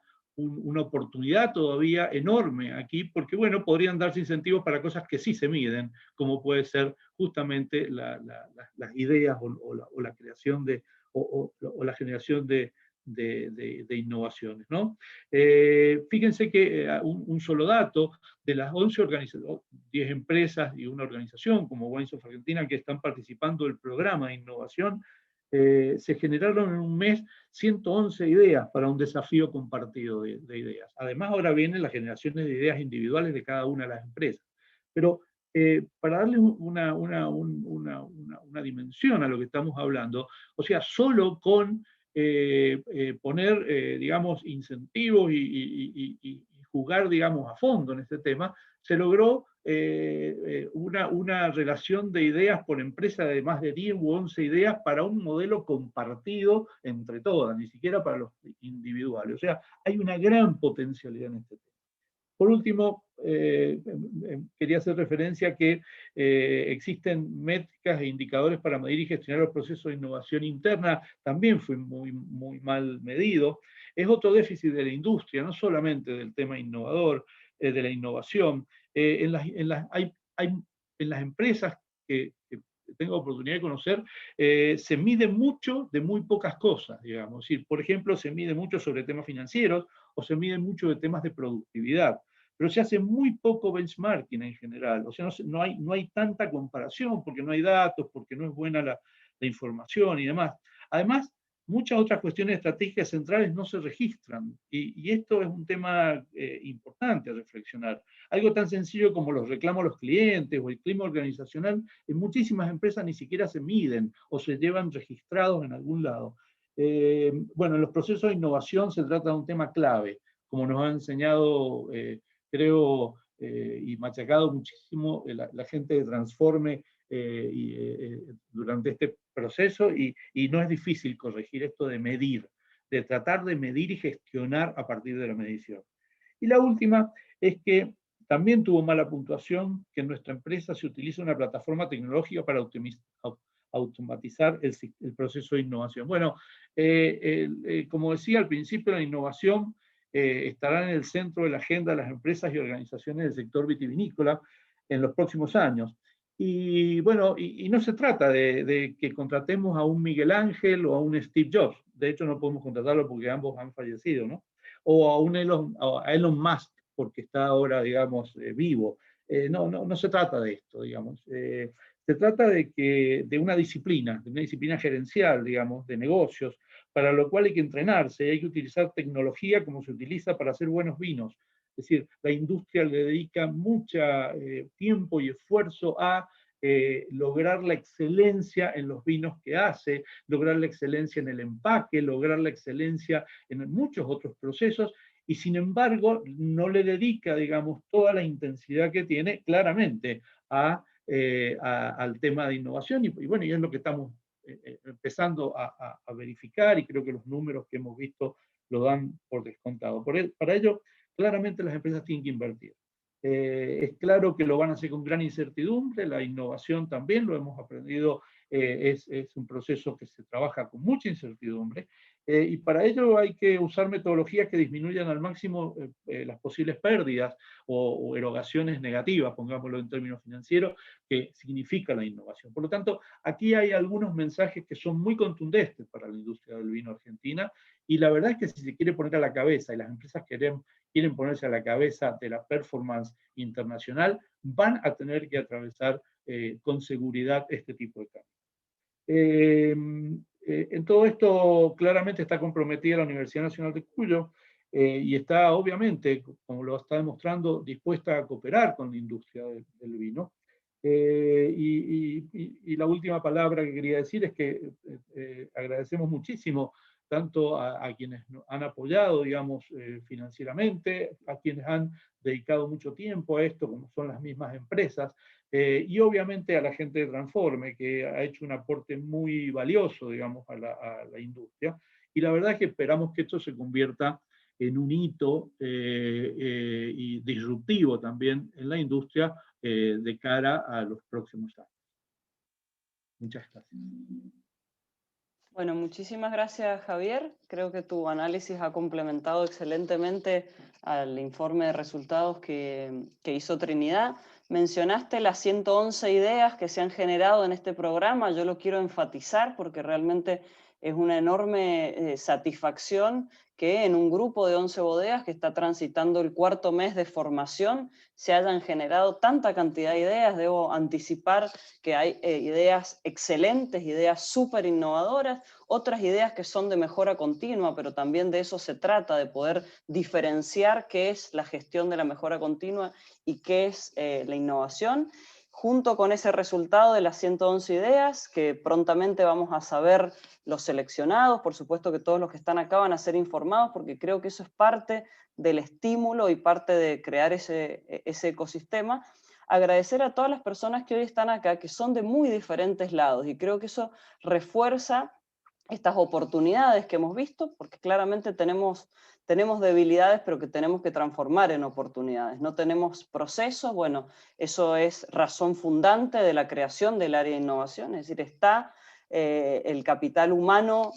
oportunidad todavía enorme aquí, porque bueno, podrían darse incentivos para cosas que sí se miden, como puede ser justamente las ideas o la creación o la generación de de innovaciones, ¿no? Fíjense que un solo dato, de las 11 organizaciones, 10 empresas y una organización como Wines of Argentina que están participando del programa de innovación, se generaron en un mes 111 ideas para un desafío compartido de ideas. Además, ahora vienen las generaciones de ideas individuales de cada una de las empresas. Pero para darle una dimensión a lo que estamos hablando, o sea, solo con poner, digamos, incentivos y jugar, digamos, a fondo en este tema, se logró una relación de ideas por empresa de más de 10 u 11 ideas para un modelo compartido entre todas, ni siquiera para los individuales. O sea, hay una gran potencialidad en este tema. Por último, quería hacer referencia a que existen métricas e indicadores para medir y gestionar los procesos de innovación interna, también fue muy mal medido. Es otro déficit de la industria, no solamente del tema innovador, de la innovación. En las empresas que tengo oportunidad de conocer, se mide mucho de muy pocas cosas, digamos. Es decir, por ejemplo, se mide mucho sobre temas financieros o se mide mucho de temas de productividad, pero se hace muy poco benchmarking en general. O sea, no hay tanta comparación porque no hay datos, porque no es buena la información y demás. Además, muchas otras cuestiones estratégicas centrales no se registran, y esto es un tema importante a reflexionar. Algo tan sencillo como los reclamos a los clientes o el clima organizacional, en muchísimas empresas ni siquiera se miden o se llevan registrados en algún lado. Bueno, en los procesos de innovación se trata de un tema clave, como nos ha enseñado, creo, y machacado muchísimo la gente de Transforme durante este proceso, y no es difícil corregir esto de medir, de tratar de medir y gestionar a partir de la medición. Y la última es que también tuvo mala puntuación que en nuestra empresa se utiliza una plataforma tecnológica para automatizar el proceso de innovación. Bueno, como decía al principio, la innovación estará en el centro de la agenda de las empresas y organizaciones del sector vitivinícola en los próximos años. Y bueno, y no se trata de que contratemos a un Miguel Ángel o a un Steve Jobs. De hecho, no podemos contratarlo porque ambos han fallecido, ¿no? O a Elon Musk, porque está ahora, digamos, vivo. No se trata de esto, digamos. Se trata de una disciplina gerencial, digamos, de negocios, para lo cual hay que entrenarse, hay que utilizar tecnología como se utiliza para hacer buenos vinos. Es decir, la industria le dedica mucho tiempo y esfuerzo a lograr la excelencia en los vinos que hace, lograr la excelencia en el empaque, lograr la excelencia en muchos otros procesos, y sin embargo no le dedica, digamos, toda la intensidad que tiene claramente al tema de innovación, y bueno, y es lo que estamos empezando a verificar, y creo que los números que hemos visto lo dan por descontado. Para ello, claramente las empresas tienen que invertir. Es claro que lo van a hacer con gran incertidumbre, la innovación también, lo hemos aprendido, es un proceso que se trabaja con mucha incertidumbre, y para ello hay que usar metodologías que disminuyan al máximo las posibles pérdidas o erogaciones negativas, pongámoslo en términos financieros, que significa la innovación. Por lo tanto, aquí hay algunos mensajes que son muy contundentes para la industria del vino argentina, y la verdad es que si se quiere poner a la cabeza, y las empresas quieren ponerse a la cabeza de la performance internacional, van a tener que atravesar con seguridad este tipo de cambios. En todo esto claramente está comprometida la Universidad Nacional de Cuyo, y está obviamente, como lo está demostrando, dispuesta a cooperar con la industria del vino. Y la última palabra que quería decir es que agradecemos muchísimo tanto a quienes han apoyado, digamos, financieramente, a quienes han dedicado mucho tiempo a esto, como son las mismas empresas, y obviamente a la gente de Transforme, que ha hecho un aporte muy valioso, digamos, a la industria, y la verdad es que esperamos que esto se convierta en un hito y disruptivo también en la industria de cara a los próximos años. Muchas gracias. Bueno, muchísimas gracias, Javier. Creo que tu análisis ha complementado excelentemente al informe de resultados que hizo Trinidad. Mencionaste las 111 ideas que se han generado en este programa. Yo lo quiero enfatizar porque realmente es una enorme satisfacción que en un grupo de 11 bodegas que está transitando el 4.º mes de formación se hayan generado tanta cantidad de ideas. Debo anticipar que hay ideas excelentes, ideas súper innovadoras, otras ideas que son de mejora continua, pero también de eso se trata, de poder diferenciar qué es la gestión de la mejora continua y qué es la innovación. Junto con ese resultado de las 111 ideas, que prontamente vamos a saber los seleccionados, por supuesto que todos los que están acá van a ser informados, porque creo que eso es parte del estímulo y parte de crear ese ecosistema. Agradecer a todas las personas que hoy están acá, que son de muy diferentes lados, y creo que eso refuerza estas oportunidades que hemos visto, porque claramente tenemos debilidades, pero que tenemos que transformar en oportunidades. No tenemos procesos, bueno, eso es razón fundante de la creación del área de innovación, es decir, está el capital humano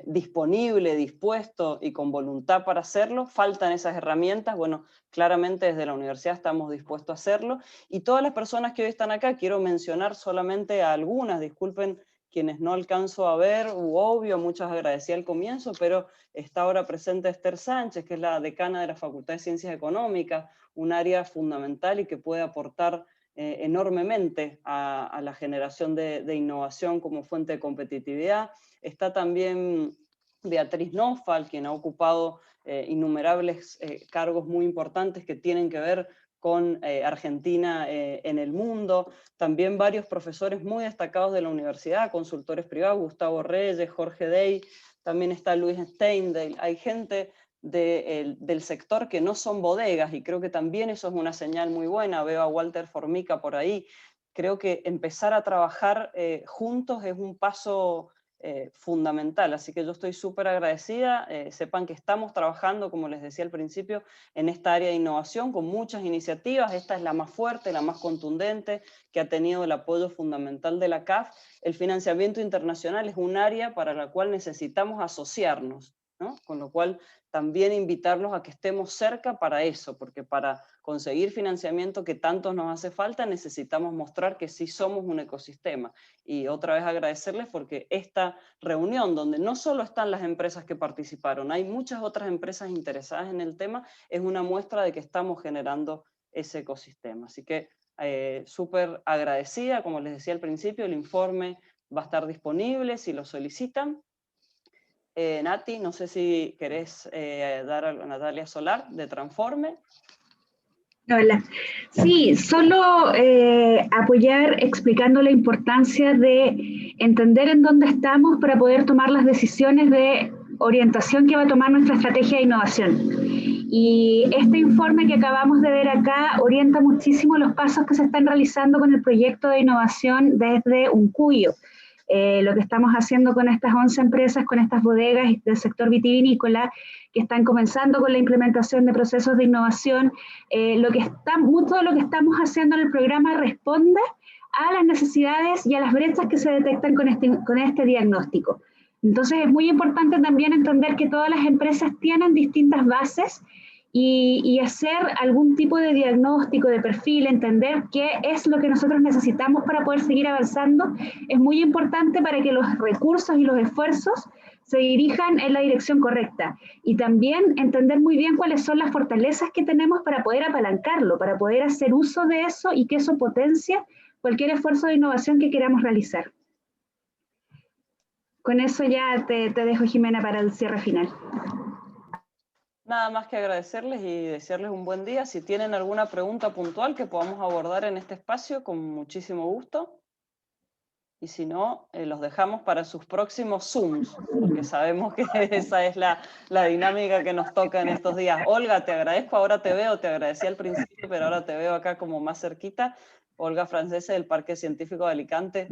disponible, dispuesto y con voluntad para hacerlo, faltan esas herramientas, bueno, claramente desde la universidad estamos dispuestos a hacerlo, y todas las personas que hoy están acá, quiero mencionar solamente a algunas, disculpen quienes no alcanzo a ver, obvio, muchas agradecí al comienzo, pero está ahora presente Esther Sánchez, que es la decana de la Facultad de Ciencias Económicas, un área fundamental y que puede aportar enormemente a la generación de innovación como fuente de competitividad. Está también Beatriz Nofal, quien ha ocupado innumerables cargos muy importantes que tienen que ver con Argentina en el mundo, también varios profesores muy destacados de la universidad, consultores privados, Gustavo Reyes, Jorge Dey, también está Luis Steindale, hay gente del sector que no son bodegas, y creo que también eso es una señal muy buena. Veo a Walter Formica por ahí. Creo que empezar a trabajar juntos es un paso fundamental, así que yo estoy súper agradecida. Sepan que estamos trabajando, como les decía al principio, en esta área de innovación con muchas iniciativas. Esta es la más fuerte, la más contundente, que ha tenido el apoyo fundamental de la CAF. El financiamiento internacional es un área para la cual necesitamos asociarnos, ¿no? Con lo cual también invitarlos a que estemos cerca para eso, porque para conseguir financiamiento que tanto nos hace falta necesitamos mostrar que sí somos un ecosistema. Y otra vez agradecerles porque esta reunión, donde no solo están las empresas que participaron, hay muchas otras empresas interesadas en el tema, es una muestra de que estamos generando ese ecosistema. Así que súper agradecida, como les decía al principio, el informe va a estar disponible si lo solicitan. Nati, no sé si querés dar a Natalia Solar de Transforme. Hola. Sí, solo apoyar explicando la importancia de entender en dónde estamos para poder tomar las decisiones de orientación que va a tomar nuestra estrategia de innovación. Y este informe que acabamos de ver acá orienta muchísimo los pasos que se están realizando con el proyecto de innovación desde Uncuyo. Lo que estamos haciendo con estas 11 empresas, con estas bodegas del sector vitivinícola, que están comenzando con la implementación de procesos de innovación. Mucho de lo que estamos haciendo en el programa responde a las necesidades y a las brechas que se detectan con este diagnóstico. Entonces es muy importante también entender que todas las empresas tienen distintas bases y hacer algún tipo de diagnóstico, de perfil, entender qué es lo que nosotros necesitamos para poder seguir avanzando, es muy importante para que los recursos y los esfuerzos se dirijan en la dirección correcta. Y también entender muy bien cuáles son las fortalezas que tenemos para poder apalancarlo, para poder hacer uso de eso y que eso potencie cualquier esfuerzo de innovación que queramos realizar. Con eso ya te dejo, Jimena, para el cierre final. Nada más que agradecerles y desearles un buen día. Si tienen alguna pregunta puntual que podamos abordar en este espacio, con muchísimo gusto. Y si no, los dejamos para sus próximos Zooms, porque sabemos que esa es la dinámica que nos toca en estos días. Olga, te agradezco, ahora te veo, te agradecí al principio, pero ahora te veo acá como más cerquita. Olga Francese del Parque Científico de Alicante,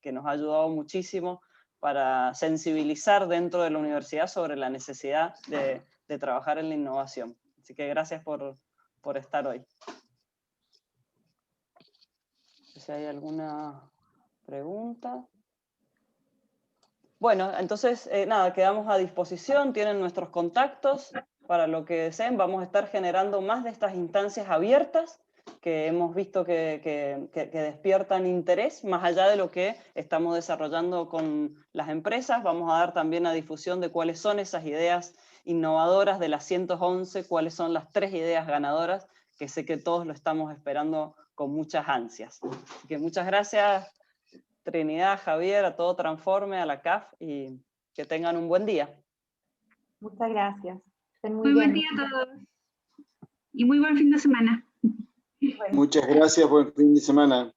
que nos ha ayudado muchísimo para sensibilizar dentro de la universidad sobre la necesidad de trabajar en la innovación. Así que gracias por estar hoy. Si hay alguna pregunta. Bueno, entonces, nada, quedamos a disposición, tienen nuestros contactos para lo que deseen. Vamos a estar generando más de estas instancias abiertas, que hemos visto que despiertan interés, más allá de lo que estamos desarrollando con las empresas. Vamos a dar también a difusión de cuáles son esas ideas innovadoras de las 111, cuáles son las 3 ideas ganadoras, que sé que todos lo estamos esperando con muchas ansias. Así que muchas gracias, Trinidad, Javier, a todo Transforme, a la CAF, y que tengan un buen día. Muchas gracias. Estén Muy buen día a todos. Y muy buen fin de semana. Bueno. Muchas gracias, buen fin de semana.